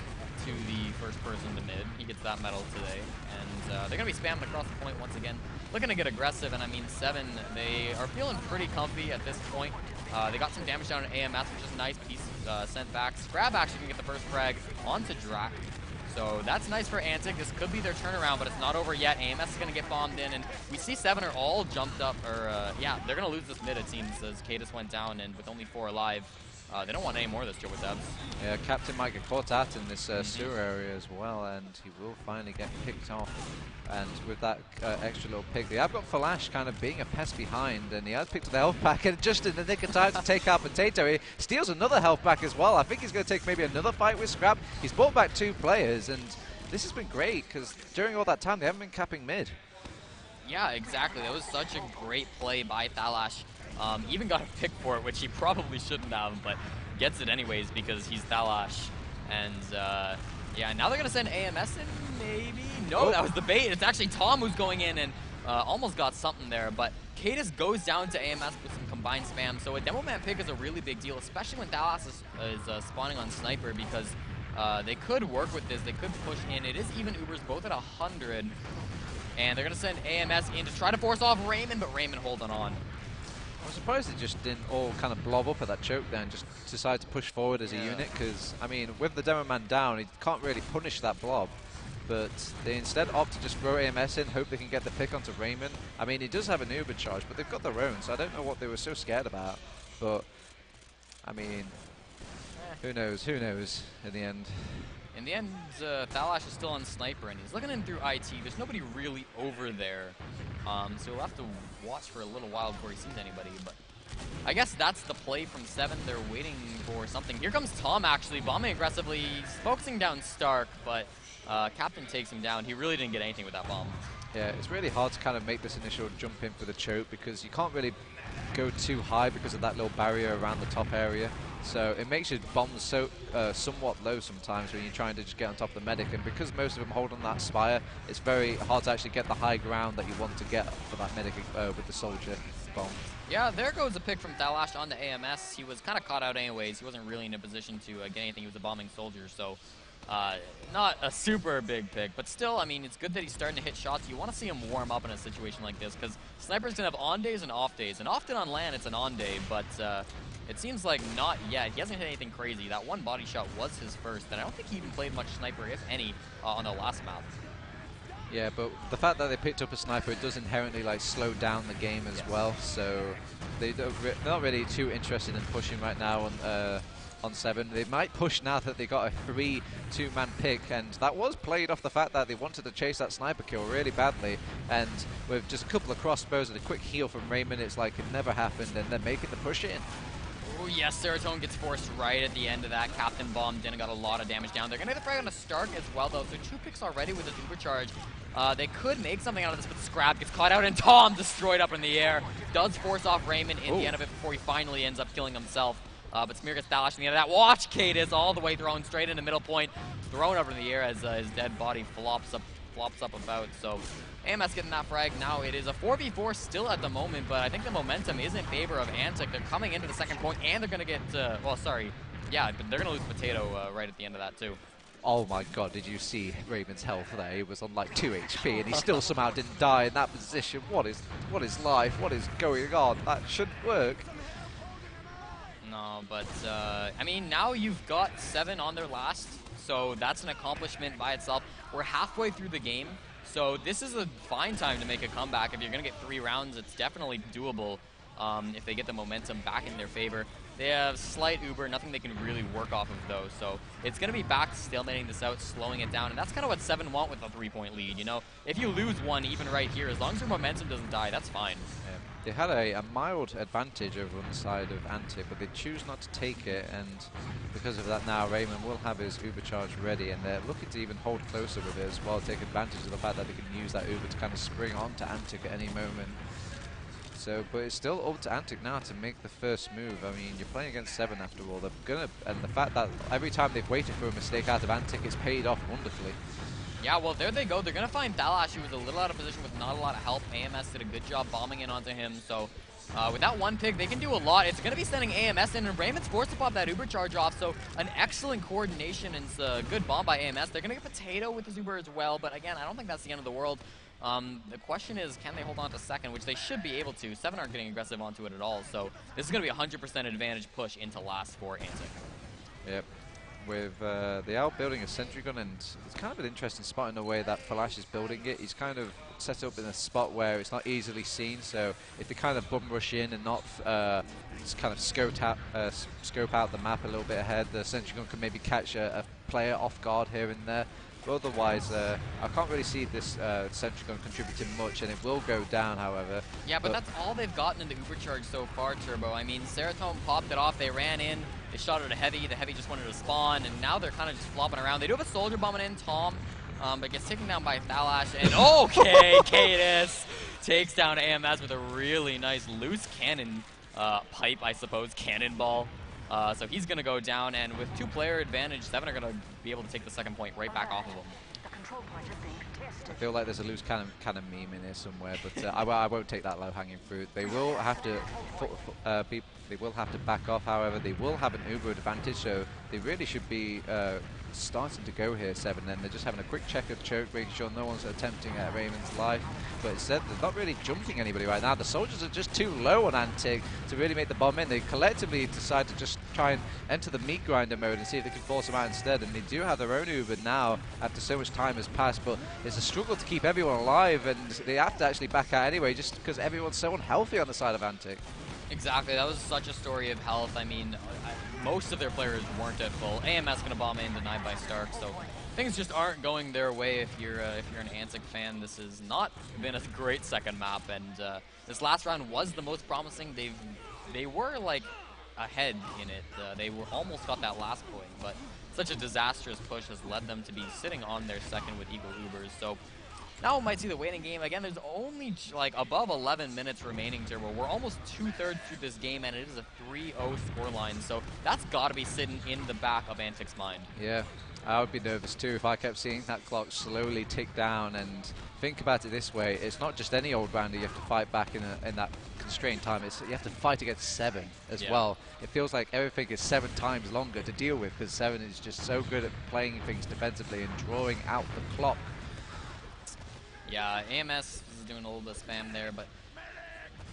to the first person to mid. He gets that medal today, and they're going to be spamming across the point once again, looking to get aggressive. And I mean, Se7en, they are feeling pretty comfy at this point. They got some damage down on AMS, which is nice, but he's sent back. Scrab actually can get the first frag onto Drac, so that's nice for ANTIC. This could be their turnaround, but it's not over yet. AMS is going to get bombed in, and we see Se7en are all jumped up, or yeah, they're going to lose this mid, it seems, as Cadis went down, and with only 4 alive. They don't want any more of this TurboTabs. Yeah, Captain might get caught out in this sewer area as well, and he will finally get picked off. And with that extra little pick, they have got Flash kind of being a pest behind, and he has picked the health pack, and just in the nick of time to take out Potato, he steals another health pack as well. I think he's going to take maybe another fight with Scrap. He's brought back 2 players, and this has been great, because during all that time, they haven't been capping mid. Yeah, exactly. That was such a great play by Thalash. Even got a pick for it, which he probably shouldn't have, but gets it anyways because he's Thalash. And yeah, now they're going to send AMS in, maybe? No, that was the bait. It's actually Tom who's going in and almost got something there. But Cadis goes down to AMS with some combined spam. So a demo man pick is a really big deal, especially when Thalash is spawning on Sniper, because they could work with this. They could push in. It is even Ubers, both at 100. And they're going to send AMS in to try to force off Raymond, but Raymond holding on. I'm surprised they just didn't all kind of blob up at that choke there and just decide to push forward as a unit, because, I mean, with the demo man down, he can't really punish that blob. But they instead opt to just throw AMS in, hope they can get the pick onto Raymond. I mean, he does have an Uber charge, but they've got their own, so I don't know what they were so scared about. But, I mean, who knows in the end. In the end, Thalash is still on Sniper, and he's looking in through IT. There's nobody really over there, so we'll have to watch for a little while before he sees anybody. But I guess that's the play from Se7en. They're waiting for something. Here comes Tom, actually, bombing aggressively. He's focusing down Stark, but Captain takes him down. He really didn't get anything with that bomb. Yeah, it's really hard to kind of make this initial jump in for the choke, because you can't really go too high because of that little barrier around the top area. So it makes your bombs so somewhat low sometimes when you're trying to just get on top of the medic, and because most of them hold on that spire, it's very hard to actually get the high ground that you want to get for that medic with the soldier bomb. Yeah, there goes a pick from Thalash on the AMS. He was kind of caught out anyways. He wasn't really in a position to get anything. He was a bombing soldier, so not a super big pick, but still, I mean, it's good that he's starting to hit shots. You want to see him warm up in a situation like this, because Sniper's going to have on days and off days, and often on LAN it's an on day, but it seems like not yet. He hasn't hit anything crazy. That one body shot was his first, and I don't think he even played much Sniper, if any, on the last map. Yeah, but the fact that they picked up a Sniper, it does inherently like slow down the game as well, so they're not really too interested in pushing right now on Se7en. They might push now that they got a 3-2-man pick, and that was played off the fact that they wanted to chase that sniper kill really badly, and with just a couple of crossbows and a quick heal from Raymond, it's like it never happened, and they're making the push in. Oh yes, Se7en gets forced right at the end of that. Captain bombed in and got a lot of damage down. They're going to get the frag on a Stark as well, though, so 2 picks already with a supercharge. They could make something out of this, but Scrap gets caught out, and Tom destroyed up in the air. Does force off Raymond in the end of it before he finally ends up killing himself. But Smear gets Thalash in the end of that. Watch Cadis all the way thrown straight into middle point, thrown up in the air as his dead body flops up about. So AMS getting that frag. Now it is a 4v4 still at the moment, but I think the momentum is in favor of ANTIC. They're coming into the second point, and they're going to get, well, sorry. Yeah, but they're going to lose Potato right at the end of that, too. Oh my god, did you see Raymond's health there? He was on like 2 HP and he still somehow didn't die in that position. What is life? What is going on? That shouldn't work. No, but I mean, now you've got Se7en on their last, so that's an accomplishment by itself. We're halfway through the game, so this is a fine time to make a comeback. If you're going to get 3 rounds, it's definitely doable if they get the momentum back in their favor. They have slight Uber, nothing they can really work off of though, so it's going to be back to stalemating this out, slowing it down, and that's kind of what Se7en want with a 3-point lead, you know? If you lose one even right here, as long as your momentum doesn't die, that's fine. Yeah. They had a mild advantage over on the side of ANTIC, but they choose not to take it, and because of that now Raymond will have his Uber charge ready, and they're looking to even hold closer with it as well, take advantage of the fact that they can use that Uber to kind of spring onto ANTIC at any moment. So, but it's still up to ANTIC now to make the first move. I mean, you're playing against Se7en after all. They're gonna, and the fact that every time they've waited for a mistake out of ANTIC, it's paid off wonderfully. Yeah, well, there they go. They're going to find Thalash, who was a little out of position with not a lot of help. AMS did a good job bombing in onto him, so with that one pick, they can do a lot. It's going to be sending AMS in, and Raymond's forced to pop that Uber charge off, so an excellent coordination and a good bomb by AMS. They're going to get Potato with his Uber as well, but again, I don't think that's the end of the world. The question is, can they hold on to second, which they should be able to. Se7en aren't getting aggressive onto it at all, so this is going to be a 100% advantage push into last for ANTIC. Yep. With the Owl building a sentry gun, and it's kind of an interesting spot in the way that Flash is building it. He's kind of set up in a spot where it's not easily seen, so if they kind of bum rush in and not just kind of scope out the map a little bit ahead, the sentry gun can maybe catch a player off guard here and there. But otherwise, I can't really see this sentry gun contributing much, and it will go down, however. Yeah, but that's all they've gotten in the Uber charge so far, Turbo. I mean, Se7en popped it off, they ran in, they shot at a Heavy, the Heavy just wanted to spawn, and now they're kind of just flopping around. They do have a soldier bombing in, Tom, but gets taken down by Thalash, and okay, Cadis takes down AMS with a really nice loose cannon pipe, I suppose, cannonball. So he's going to go down, and with two-player advantage, Se7en are going to be able to take the second point right back off of him. I feel like there's a loose cannon meme in here somewhere, but I won't take that low-hanging fruit. They will have to they will have to back off. However, they will have an Uber advantage, so they really should be starting to go here, Se7en. They're just having a quick check of choke, making sure no one's attempting at Raymond's life. But instead, they're not really jumping anybody right now. The soldiers are just too low on ANTIC to really make the bomb in. They collectively decide to just try and enter the meat grinder mode and see if they can force them out instead. And they do have their own Uber now after so much time has passed. But it's a struggle to keep everyone alive, and they have to actually back out anyway, just because everyone's so unhealthy on the side of ANTIC. Exactly, that was such a story of health. I mean, most of their players weren't at full. AMS going to bomb in, denied by Stark, so things just aren't going their way if you're an ANTIC fan. This has not been a great second map, and this last round was the most promising. They were like ahead in it. They were almost got that last point, but such a disastrous push has led them to be sitting on their second with equal Ubers. So now we might see the waiting game. Again, there's only like above 11 minutes remaining, Turbo. We're almost 2/3 through this game, and it is a 3-0 scoreline. So that's got to be sitting in the back of ANTIC's mind. Yeah, I would be nervous too if I kept seeing that clock slowly tick down. And think about it this way: it's not just any old rounder you have to fight back in that constrained time. You have to fight against Se7en as well. It feels like everything is 7 times longer to deal with because Se7en is just so good at playing things defensively and drawing out the clock. Yeah, AMS is doing a little bit of spam there, but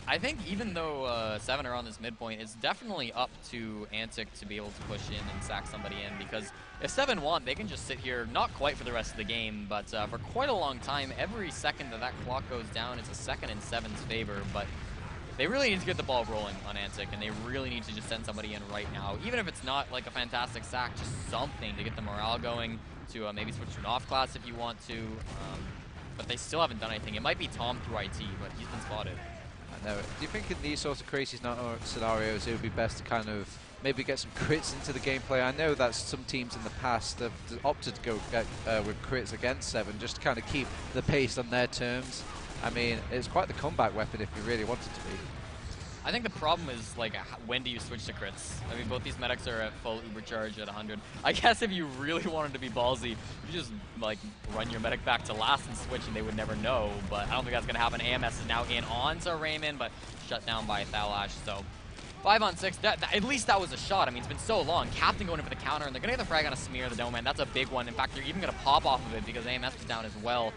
I think even though Se7en are on this midpoint, it's definitely up to ANTIC to be able to push in and sack somebody in, because if Se7en want, they can just sit here, not quite for the rest of the game, but for quite a long time. Every second that clock goes down, it's a second in Se7en's favor, but they really need to get the ball rolling on ANTIC, and they really need to just send somebody in right now. Even if it's not like a fantastic sack, just something to get the morale going, to maybe switch to an off class if you want to. But they still haven't done anything. It might be Tom through IT, but he's been spotted. I know. Do you think in these sorts of crazy scenarios it would be best to kind of maybe get some crits into the gameplay? I know that some teams in the past have opted to go with crits against Se7en just to kind of keep the pace on their terms. I mean, it's quite the comeback weapon if you really want it to be. I think the problem is, like, when do you switch to crits? I mean, both these medics are at full Uber charge at 100. I guess if you really wanted to be ballsy, you just, like, run your medic back to last and switch and they would never know. But I don't think that's going to happen. AMS is now in on to Raymond, but shut down by Thalash. So 5 on 6. At least that was a shot. I mean, it's been so long. Captain going in for the counter, and they're going to get the frag on a smear, the Dome Man. That's a big one. In fact, they're even going to pop off of it because AMS was down as well.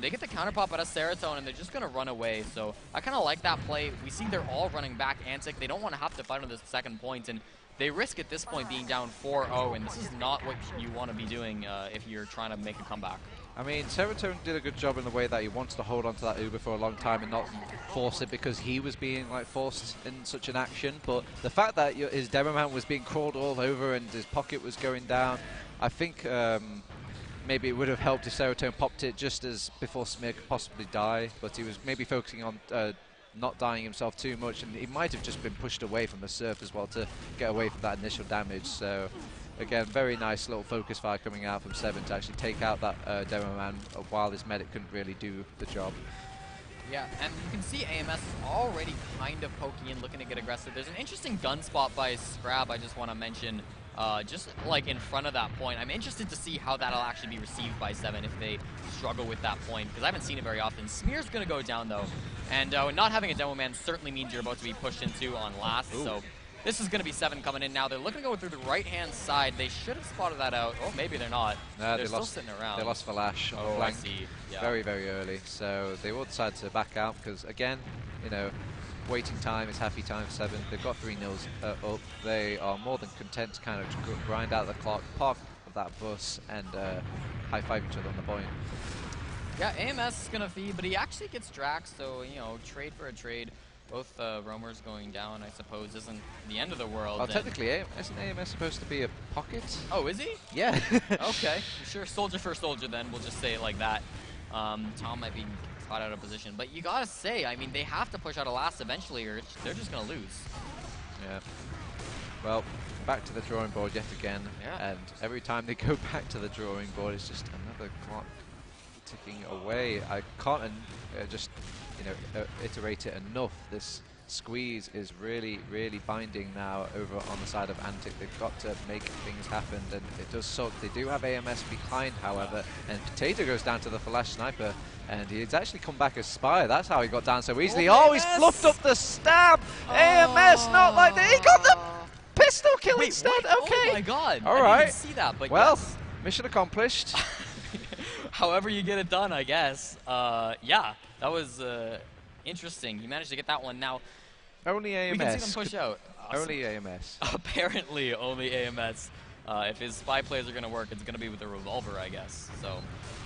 They get the counter pop out of Se7en, and they're just going to run away. So I kind of like that play. We see they're all running back ANTIC. They don't want to have to fight on this second point, and they risk at this point being down 4-0, and this is not what you want to be doing if you're trying to make a comeback. I mean, Se7en did a good job in the way that he wants to hold on to that Uber for a long time and not force it because he was being like forced in such an action. But the fact that his demo mount was being crawled all over and his pocket was going down, I think maybe it would have helped if Se7en popped it just as before Smear could possibly die, but he was maybe focusing on not dying himself too much, and he might have just been pushed away from the surf as well to get away from that initial damage. So again, very nice little focus fire coming out from Se7en to actually take out that demo man while his medic couldn't really do the job. Yeah, and you can see AMS is already kind of poking in, looking to get aggressive. There's an interesting gun spot by Scrab I just want to mention, just like in front of that point. I'm interested to see how that'll actually be received by Se7en if they struggle with that point, because I haven't seen it very often. Smear's going to go down, though, and not having a demo man certainly means you're about to be pushed into on last, so this is going to be Se7en coming in now. They're looking to go through the right-hand side. They should have spotted that out. Oh, maybe they're not. No, they're still sitting around. They lost Flash on the flank Yeah. very, very early. So they will decide to back out because, again, you know, waiting time is happy time for Se7en. They've got 3-0 up. They are more than content to kind of grind out the clock, park that bus, and high-five each other on the point. Yeah, AMS is going to feed, but he actually gets Drax, so, you know, trade for a trade. Both roamers going down, I suppose, isn't the end of the world. Well, technically, isn't AMS supposed to be a pocket? Oh, is he? Yeah. Okay, sure. Soldier for soldier, then. We'll just say it like that. Tom might be caught out of position. But you got to say, I mean, they have to push out a last eventually, or they're just going to lose. Yeah. Well, back to the drawing board yet again. Yeah. And every time they go back to the drawing board, it's just another clock ticking away. I can't just, you know, iterate it enough. This squeeze is really, really binding now over on the side of ANTIC. They've got to make things happen, and it does suck. They do have AMS behind, however, and Potato goes down to the Flash Sniper, and he's actually come back as Spire. That's how he got down so easily. Oh, he's fluffed up the stab! AMS, not like that. He got the pistol kill instead. What? Okay. Oh my god. All I right. didn't see that, but well, yes. mission accomplished. However you get it done, I guess. Yeah, that was interesting. He managed to get that one. Now, only AMS. we can see them push out. Awesome. Only AMS. Apparently, only AMS. If his spy plays are going to work, it's going to be with a revolver, I guess. So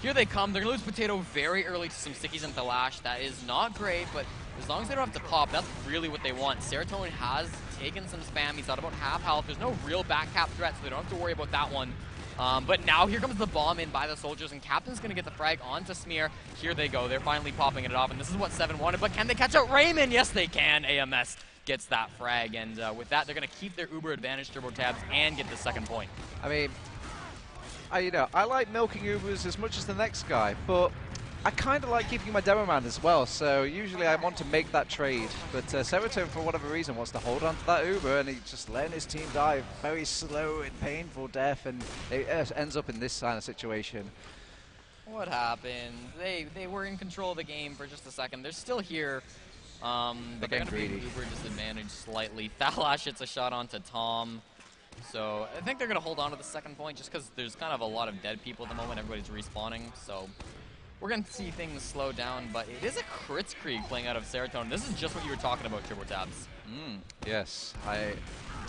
here they come. They're going to lose Potato very early to some stickies and Thalash. That is not great, but as long as they don't have to pop, that's really what they want. Se7en has taken some spam. He's at about half health. There's no real back cap threat, so they don't have to worry about that one. But now here comes the bomb in by the soldiers, and Captain's going to get the frag onto Smear. Here they go. They're finally popping it off, and this is what Se7en wanted. But can they catch out Raymond? Yes, they can. AMS gets that frag, and with that, they're going to keep their uber advantage TurboTabs and get the second point. I mean, I like milking Ubers as much as the next guy, but I kind of like keeping my demo man as well, so usually I want to make that trade. But Se7en, for whatever reason, wants to hold on to that Uber, and he's just letting his team die very slow and painful death, and it ends up in this kind of situation. What happened? They were in control of the game for just a second. They're still here, but they're going to be Uber disadvantaged slightly. Thalash hits a shot onto Tom. So I think they're going to hold on to the second point just because there's kind of a lot of dead people at the moment. Everybody's respawning, so we're going to see things slow down, but it is a crits creek playing out of Se7en. This is just what you were talking about, TurboTabs. Yes, I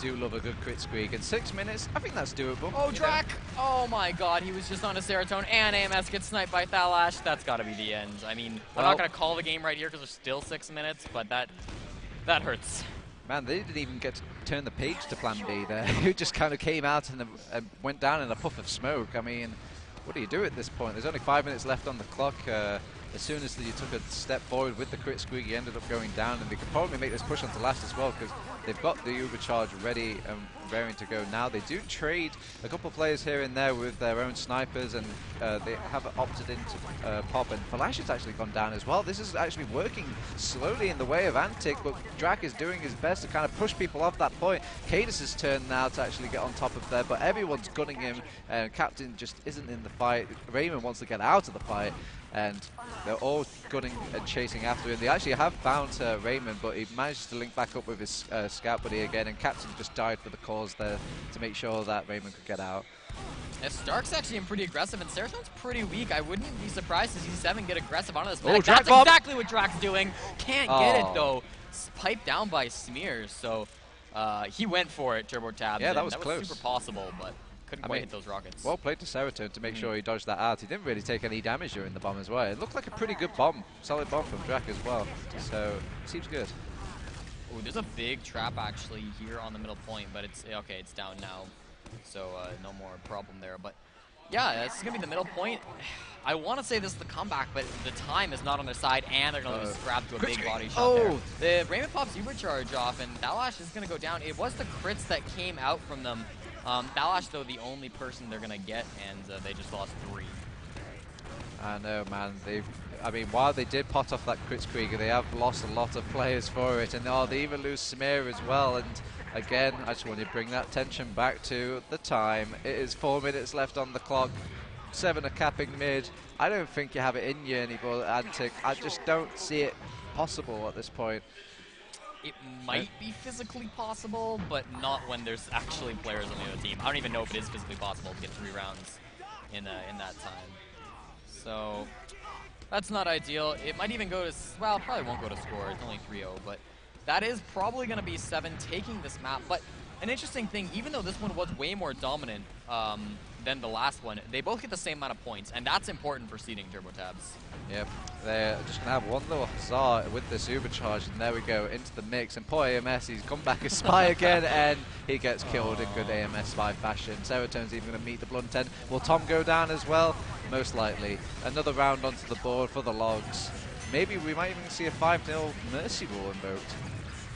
do love a good crit squeak. In 6 minutes, I think that's doable. Oh, Drac! Oh my god, he was just on a Se7en, and AMS gets sniped by Thalash. That's got to be the end. I mean, I'm not going to call the game right here because there's still 6 minutes, but that hurts. Man, they didn't even get to turn the page to Plan B there. It just kind of came out and went down in a puff of smoke. I mean, what do you do at this point? There's only 5 minutes left on the clock. As soon as you took a step forward with the crit squeak, you ended up going down, and they could probably make this push onto last as well because they've got the Uber charge ready and raring to go now. They do trade a couple of players here and there with their own snipers, and they have opted into pop, and Flash has actually gone down as well. This is actually working slowly in the way of ANTIC, but Drac is doing his best to kind of push people off that point. Cadis' turn now to actually get on top of there, but everyone's gunning him, and Captain just isn't in the fight. Raymond wants to get out of the fight, and they're all gunning and chasing after him. They actually have found Raymond, but he managed to link back up with his scout buddy again, and Captain just died for the cause there to make sure that Raymond could get out. Yeah, Stark's actually been pretty aggressive, and Se7en's pretty weak. I wouldn't be surprised to see Se7en get aggressive onto this medic. That's exactly what Drac's doing. Can't get it, though. Piped down by Smears, so he went for it, TurboTabs. Yeah, that was close. Super possible, but couldn't quite hit those rockets. Well played to Se7en to make sure he dodged that out. He didn't really take any damage during the bomb as well. It looked like a pretty good bomb, solid bomb from Drac as well. So, seems good. Ooh, there's a big trap actually here on the middle point, but it's okay. It's down now, so no more problem there. But yeah, this is gonna be the middle point. I want to say this is the comeback, but the time is not on their side, and they're gonna lose Scrab to a big body shot there. The Raymond pops Uber charge off, and Thalash is gonna go down. It was the crits that came out from them. Thalash, though, the only person they're gonna get, and they just lost 3. I know, man. I mean, while they did pot off that Kritzkrieger, they have lost a lot of players for it, and they even lose Samir as well. And again, I just want to bring that tension back to the time. It is 4 minutes left on the clock. Se7en are capping mid. I don't think you have it in you anymore, ANTIC. I just don't see it possible at this point. It might be physically possible, but not when there's actually players on the other team. I don't even know if it is physically possible to get 3 rounds in that time. So that's not ideal. It might even go to, well, it probably won't go to score. It's only 3-0, but that is probably going to be Se7en taking this map. But an interesting thing, even though this one was way more dominant than the last one, they both get the same amount of points, and that's important for seeding TurboTabs. Yep, they're just going to have one little huzzah with this Ubercharge, and there we go, into the mix. And poor AMS, he's come back as Spy again, and he gets killed in good AMS Spy fashion. Serotone's even going to meet the blunt end. Will Tom go down as well? Most likely. Another round onto the board for the Logs. Maybe we might even see a 5-0 Mercy rule invoked.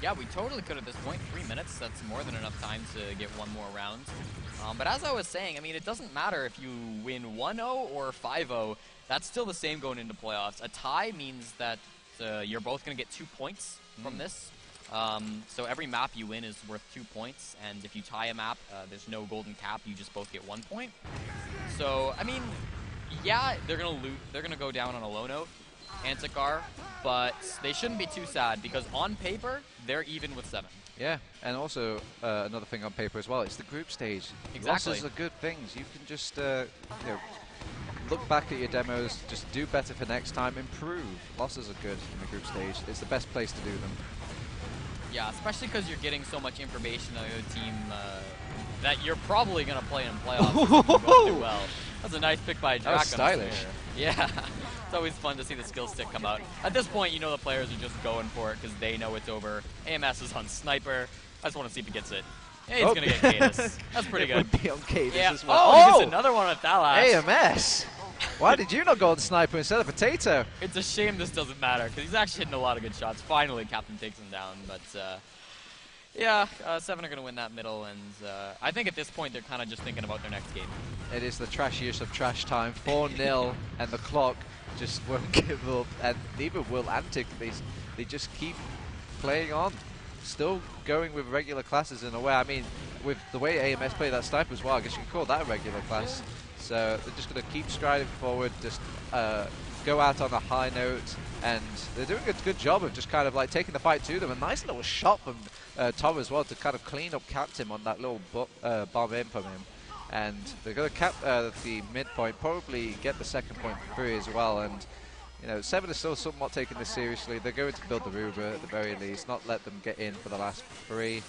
Yeah, we totally could at this point. 3 minutes, that's more than enough time to get one more round. But as I was saying, I mean, it doesn't matter if you win 1-0 or 5-0. That's still the same going into playoffs. A tie means that you're both going to get 2 points from this. So every map you win is worth 2 points. And if you tie a map, there's no golden cap. You just both get 1 point. So, I mean, yeah, they're going to go down on a low note. ANTIC are, but they shouldn't be too sad because on paper, they're even with Se7en. Yeah, and also another thing on paper as well, it's the group stage. Exactly. Losses are good things. You can just look back at your demos, just do better for next time, improve. Losses are good in the group stage. It's the best place to do them. Yeah, especially because you're getting so much information on the other team that you're probably going to play in playoffs. Do well. That's a nice pick by Drac. That was stylish. Yeah. It's always fun to see the skill stick come out. At this point, you know the players are just going for it because they know it's over. AMS is on Sniper. I just want to see if he gets it. Yeah, he's going to get Cadis. That's pretty good. Would be on Cadis as well. Oh, he gets another one with Thalas. AMS! Why did you not go on Sniper instead of Potato? It's a shame this doesn't matter because he's actually hitting a lot of good shots. Finally, Captain takes him down. But yeah, Se7en are going to win that middle. And I think at this point, they're kind of just thinking about their next game. It is the trashiest of trash time. 4-0 and the clock just won't give up, and neither will ANTIC. They just keep playing on, still going with regular classes in a way. I mean, with the way AMS play that Sniper as well, I guess you can call that a regular class. Yeah. So they're just going to keep striding forward, just go out on a high note, and they're doing a good job of just kind of like taking the fight to them. A nice little shot from Tom as well to kind of clean up Captain on that little bomb in from him. And they're going to cap the midpoint, probably get the second point free as well. And you know, Se7en is still somewhat taking this seriously. They're going to build the Ruber at the very least, not let them get in for the last 3.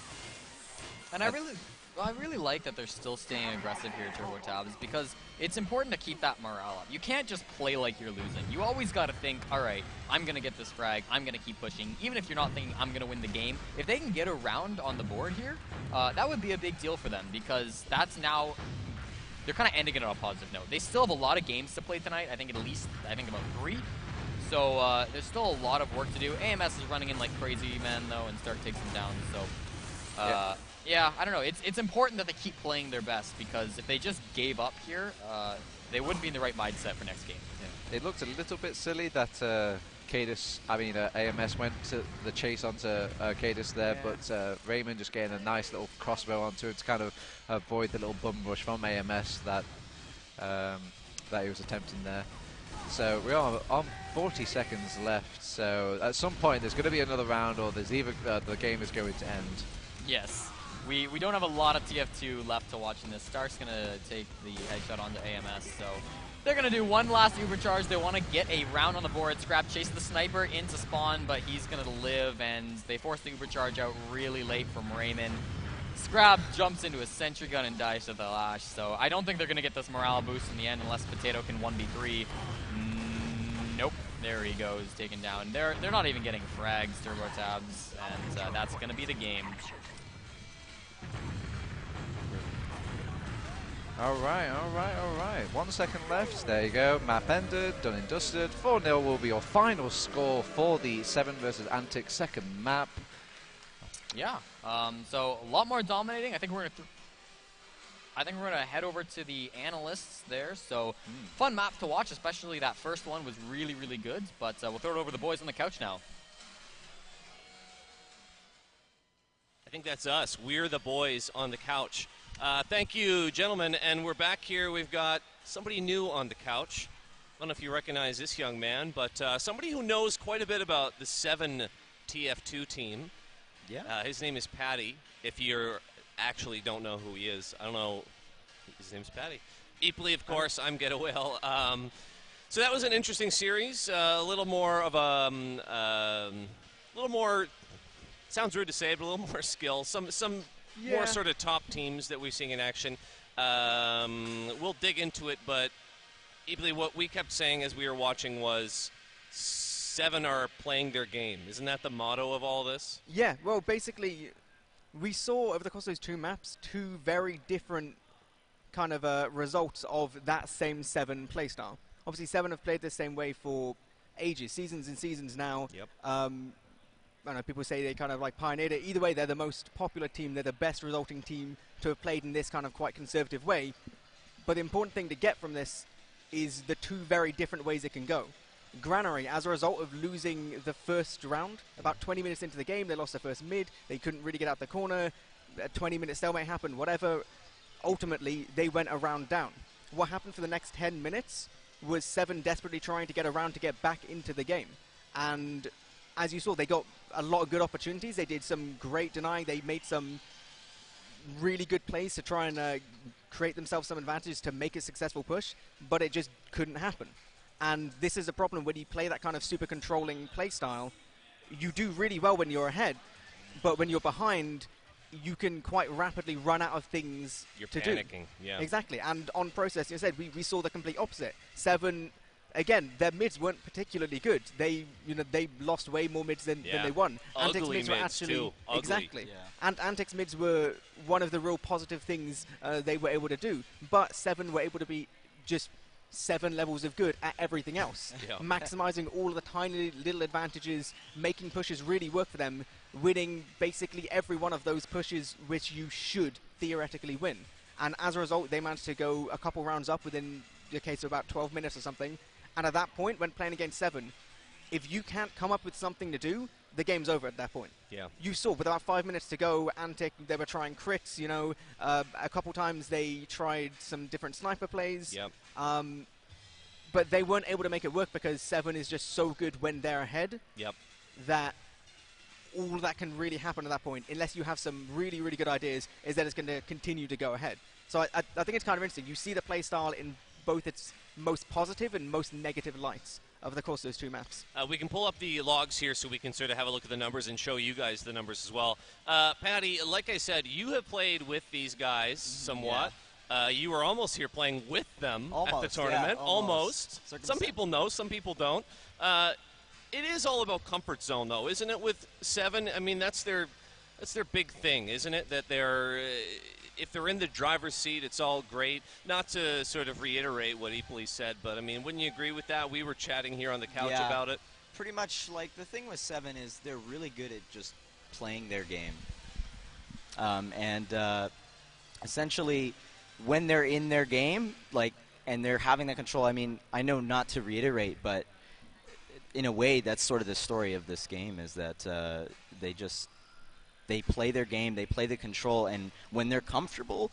And I really like that they're still staying aggressive here at TurboTabs because it's important to keep that morale up. You can't just play like you're losing. You always got to think, all right, I'm going to get this frag. I'm going to keep pushing. Even if you're not thinking I'm going to win the game, if they can get a round on the board here, that would be a big deal for them because that's now, they're kind of ending it on a positive note. They still have a lot of games to play tonight. I think about 3. So there's still a lot of work to do. AMS is running in like crazy, man, though, and Stark takes them down. So yeah, I don't know. It's important that they keep playing their best because if they just gave up here, they wouldn't be in the right mindset for next game. Yeah. It looked a little bit silly that AMS went to the chase onto Cadis there, but Raymond just getting a nice little crossbow onto it to kind of avoid the little bum rush from AMS that he was attempting there. So we are on 40 seconds left, so at some point there's going to be another round or there's either the game is going to end. Yes. We don't have a lot of TF2 left to watch in this. Stark's going to take the headshot onto AMS, so they're going to do one last Ubercharge. They want to get a round on the board. Scrap chases the Sniper into spawn, but he's going to live, and they force the Ubercharge out really late from Raymond. Scrap jumps into a sentry gun and dies to the lash, so I don't think they're going to get this morale boost in the end unless Potato can 1v3. Nope. There he goes, taken down. They're not even getting frags, TurboTabs, and that's going to be the game. Alright. 1 second left. There you go. Map ended. Done and dusted. 4-0 will be your final score for the Se7en versus ANTIC second map. Yeah. So a lot more dominating. I think we're going to... I think we're going to head over to the analysts there. So, fun map to watch, especially that first one was really, really good. But we'll throw it over to the boys on the couch now. I think that's us. We're the boys on the couch. Thank you, gentlemen. And we're back here. We've got somebody new on the couch. I don't know if you recognize this young man, but somebody who knows quite a bit about the Se7en TF2 team. Yeah. His name is Patty. If you actually don't know who he is, I don't know. His name's Patty. Equally, of course, I'm Get a Whale. So that was an interesting series. A little more of a little more. Sounds rude to say, but a little more skill. Some more sort of top teams that we're seeing in action. We'll dig into it, but Equally, what we kept saying as we were watching was Se7en are playing their game. Isn't that the motto of all this? Yeah, well, basically, we saw over the course of those two maps two very different kind of results of that same Se7en playstyle. Obviously, Se7en have played the same way for ages, seasons and seasons now. Yep. I don't know, people say they kind of like pioneered it. Either way, they're the most popular team. They're the best resulting team to have played in this kind of quite conservative way. But the important thing to get from this is the two very different ways it can go. Granary, as a result of losing the first round, about 20 minutes into the game, they lost their first mid. They couldn't really get out the corner. A 20-minute stalemate happened, whatever. Ultimately, they went a round down. What happened for the next 10 minutes was Se7en desperately trying to get around to get back into the game. And as you saw, they got a lot of good opportunities. They did some great denying. They made some really good plays to try and create themselves some advantages to make a successful push, but it just couldn't happen. And this is a problem when you play that kind of super controlling play style. You do really well when you're ahead, but when you're behind, you can quite rapidly run out of things to do. You're panicking, yeah. Exactly. And on process, you said, we saw the complete opposite. Se7en, again, their mids weren't particularly good. They lost way more mids than they won. Ugly mids were actually too. Ugly. Exactly. Yeah. And ANTIC's mids were one of the real positive things they were able to do. But Se7en were able to be just 7 levels of good at everything else. Yeah. Maximizing all of the tiny little advantages, making pushes really work for them, winning basically every one of those pushes which you should theoretically win. And as a result, they managed to go a couple rounds up within the case of about 12 minutes or something. And at that point, when playing against Se7en, if you can't come up with something to do, the game's over at that point. Yeah. You saw, with about 5 minutes to go, ANTIC, they were trying crits, a couple times they tried some different sniper plays. Yep. But they weren't able to make it work because Se7en is just so good when they're ahead. Yep. That all that can really happen at that point, unless you have some really, really good ideas, is that it's going to continue to go ahead. So I think it's kind of interesting. You see the play style in both its most positive and most negative lights over the course of those two maps. We can pull up the logs here so we can sort of have a look at the numbers and show you guys the numbers as well. Patty, like I said, you have played with these guys somewhat. Yeah. You were almost here playing with them almost, at the tournament. Yeah, almost. Some people know, some people don't. It is all about comfort zone, though, isn't it, with Se7en? I mean, that's their big thing, isn't it? That they're, if they're in the driver's seat, it's all great. Not to sort of reiterate what Eepoli said, but, I mean, wouldn't you agree with that? We were chatting here on the couch about it. Pretty much, like, the thing with Se7en is they're really good at just playing their game. Essentially, when they're in their game, like, and they're having that control, I mean, I know not to reiterate, but in a way, that's sort of the story of this game, is that they play their game, they play the control, and when they're comfortable,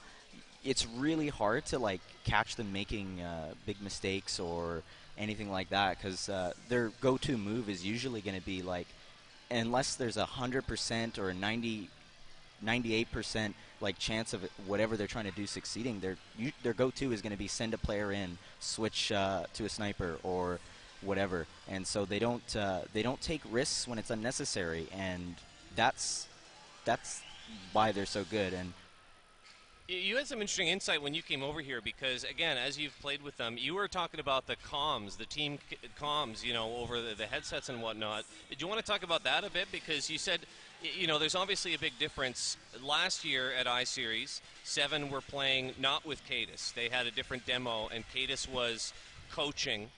it's really hard to, like, catch them making big mistakes or anything like that, because their go-to move is usually going to be, like, unless there's 100% or a 98% like chance of whatever they're trying to do succeeding, their go-to is going to be send a player in, switch to a sniper or whatever, and so they don't take risks when it's unnecessary, and that's why they're so good. And you had some interesting insight when you came over here, because again, as you've played with them, you were talking about the comms, the team comms, over the headsets and whatnot. Did you want to talk about that a bit? Because you said, there's obviously a big difference. Last year at iSeries, Se7en were playing not with Cadis. They had a different demo, and Cadis was coaching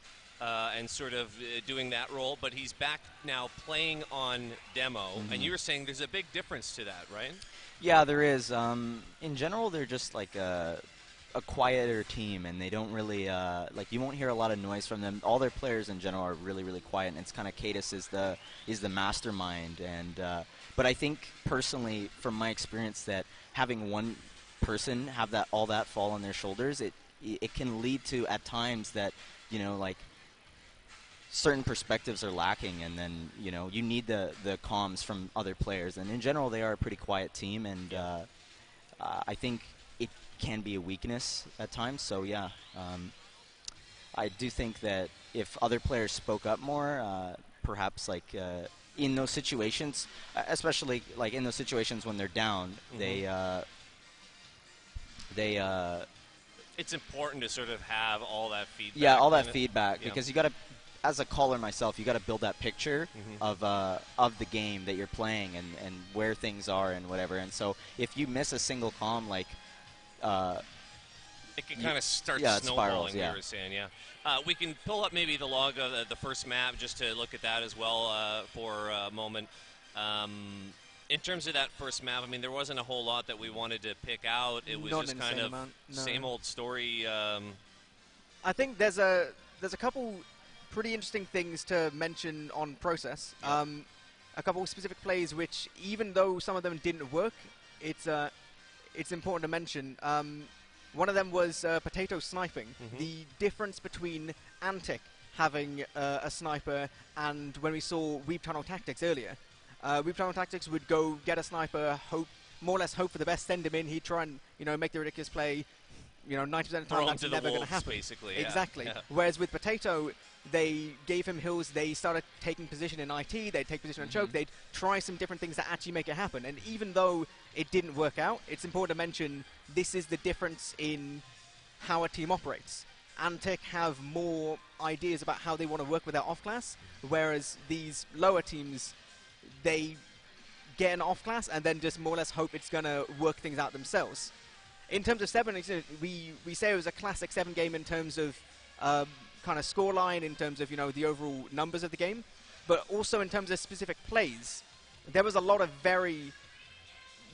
and sort of doing that role, but he's back now playing on demo, and you were saying there's a big difference to that, right? Yeah, there is. In general, they're just like a quieter team, and they don't really like, you won't hear a lot of noise from them. All their players in general are really, really quiet, and it's kind of Cadis is the mastermind. And but I think personally, from my experience, that having one person have all that fall on their shoulders, it can lead to at times that, you know, like, certain perspectives are lacking, and then, you know, you need the comms from other players. And in general, they are a pretty quiet team, and I think it can be a weakness at times. So yeah, I do think that if other players spoke up more, perhaps like in those situations, especially like in those situations when they're down, It's important to sort of have all that feedback. Yeah, all that feedback, because you got to, as a caller myself, you got to build that picture of the game that you're playing, and where things are and whatever. And so if you miss a single comm, like it can kind of start snowballing. Spirals, yeah. We were saying, yeah. We can pull up maybe the log of the first map just to look at that as well for a moment. In terms of that first map, I mean, there wasn't a whole lot that we wanted to pick out. It was just kind of same old story. I think there's a couple pretty interesting things to mention on process. Yeah. A couple specific plays which, even though some of them didn't work, it's important to mention. One of them was Potato sniping. The difference between ANTIC having a sniper and when we saw Weeb Tunnel Tactics earlier. Weeb Tunnel Tactics would go get a sniper, more or less hope for the best, send him in. He'd try and, you know, make the ridiculous play. You know, 90% of the time that's never going to happen. Basically, exactly. Yeah. Whereas with Potato, they gave him hills. They started taking position in IT. They'd take position on choke. They'd try some different things that actually make it happen. And even though it didn't work out, it's important to mention this is the difference in how a team operates. ANTIC have more ideas about how they want to work with their off-class, whereas these lower teams, they get an off-class and then just more or less hope it's going to work things out themselves. In terms of Se7en, we say it was a classic Se7en game in terms of kind of scoreline, in terms of, you know, the overall numbers of the game, but also in terms of specific plays. There was a lot of very,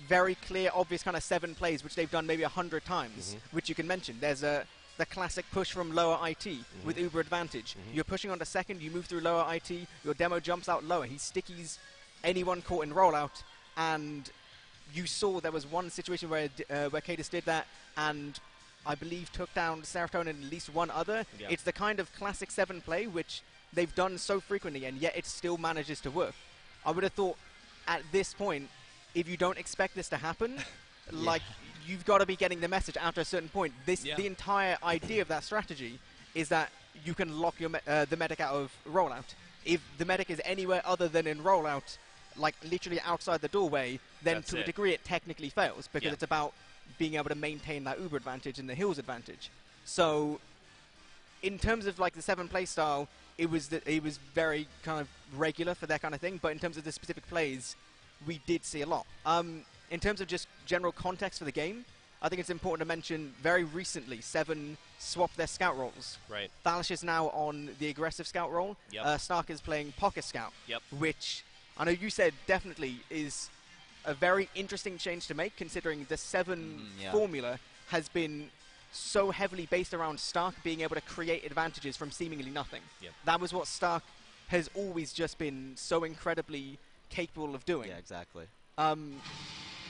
very clear, obvious kind of Se7en plays which they've done maybe 100 times, which you can mention. There's the classic push from lower IT with Uber advantage. You're pushing onto second, you move through lower IT, your demo jumps out lower, he stickies anyone caught in rollout, and you saw there was one situation where Cadis did that, and I believe took down Serotonin and at least one other. Yeah. It's the kind of classic Se7en play which they've done so frequently, and yet it still manages to work. I would have thought at this point, if you don't expect this to happen, like, you've got to be getting the message after a certain point. The entire idea of that strategy is that you can lock your the medic out of rollout. If the medic is anywhere other than in rollout, like literally outside the doorway, then That's to a it. degree it technically fails, because it's about being able to maintain that Uber advantage and the hills advantage. So in terms of like the Se7en play style, it was very kind of regular for that kind of thing, but in terms of the specific plays, we did see a lot. In terms of just general context for the game, I think it's important to mention very recently Se7en swapped their scout roles. Right. Thalish is now on the aggressive scout role. Stark is playing pocket scout, which I know you said definitely is a very interesting change to make, considering the Se7en formula has been so heavily based around Stark being able to create advantages from seemingly nothing. That was what Stark has always just been so incredibly capable of doing. Yeah, exactly.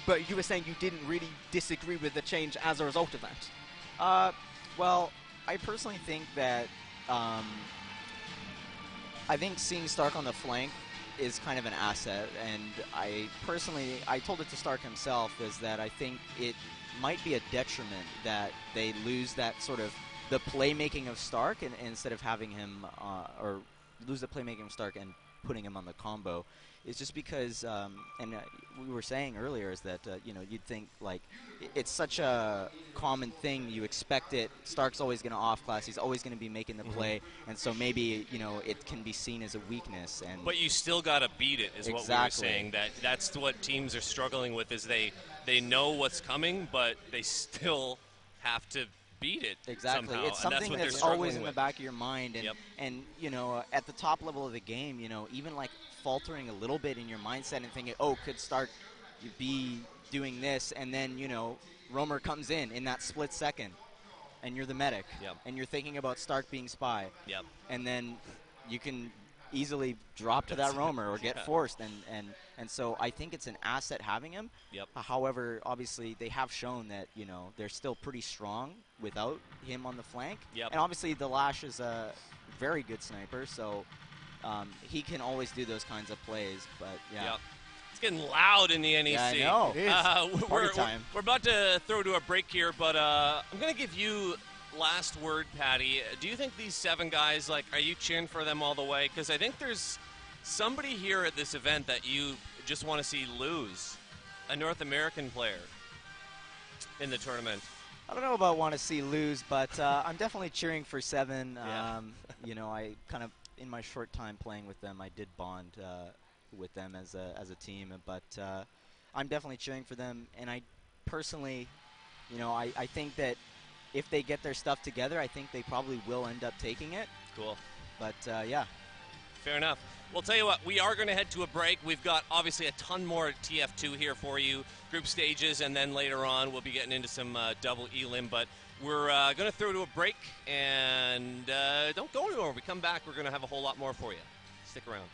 But you were saying you didn't really disagree with the change as a result of that. Well, I personally think that I think seeing Stark on the flank is kind of an asset, and I told it to Stark himself, is that I think it might be a detriment that they lose that sort of the playmaking of Stark, and instead of having him or lose the playmaking of Stark and putting him on the combo. It's just because, and we were saying earlier, is that, you know, you'd think, like, it's such a common thing. You expect it. Stark's always going to off-class. He's always going to be making the play. And so maybe, you know, it can be seen as a weakness. And but you still got to beat it, is what we were saying. That's what teams are struggling with, is they know what's coming, but they still have to beat it somehow. It's something that's always in the back of your mind. And, and, you know, at the top level of the game, you know, even, like, faltering a little bit in your mindset and thinking, oh, could Stark be doing this, and then, you know, Roamer comes in that split second. and you're the medic, Yep. and you're thinking about Stark being spy, Yep. and then you can easily drop to That's that roamer or get yeah. forced, and so I think it's an asset having him. Yep. However, obviously they have shown that they're still pretty strong without him on the flank. Yep. And obviously the Lash is a very good sniper, so he can always do those kinds of plays. But yeah. Yep. It's getting loud in the NEC. Yeah, I know. It is. Party time. We're about to throw to a break here, but I'm going to give you last word, Patty. Do you think these 7 guys, like, are you cheering for them all the way? Because I think there's somebody here at this event that you just want to see lose, a North American player in the tournament. I don't know about want to see lose, but I'm definitely cheering for Se7en. Yeah. I kind of, in my short time playing with them, I did bond with them as a team. But I'm definitely cheering for them. And I personally, I think that if they get their stuff together, I think they probably will end up taking it. Cool. But, yeah. Fair enough. Well, tell you what, we are going to head to a break. We've got, obviously, a ton more TF2 here for you, group stages, and then later on we'll be getting into some double elim. But we're going to throw to a break, and don't go anywhere. When we come back, we're going to have a whole lot more for you. Stick around.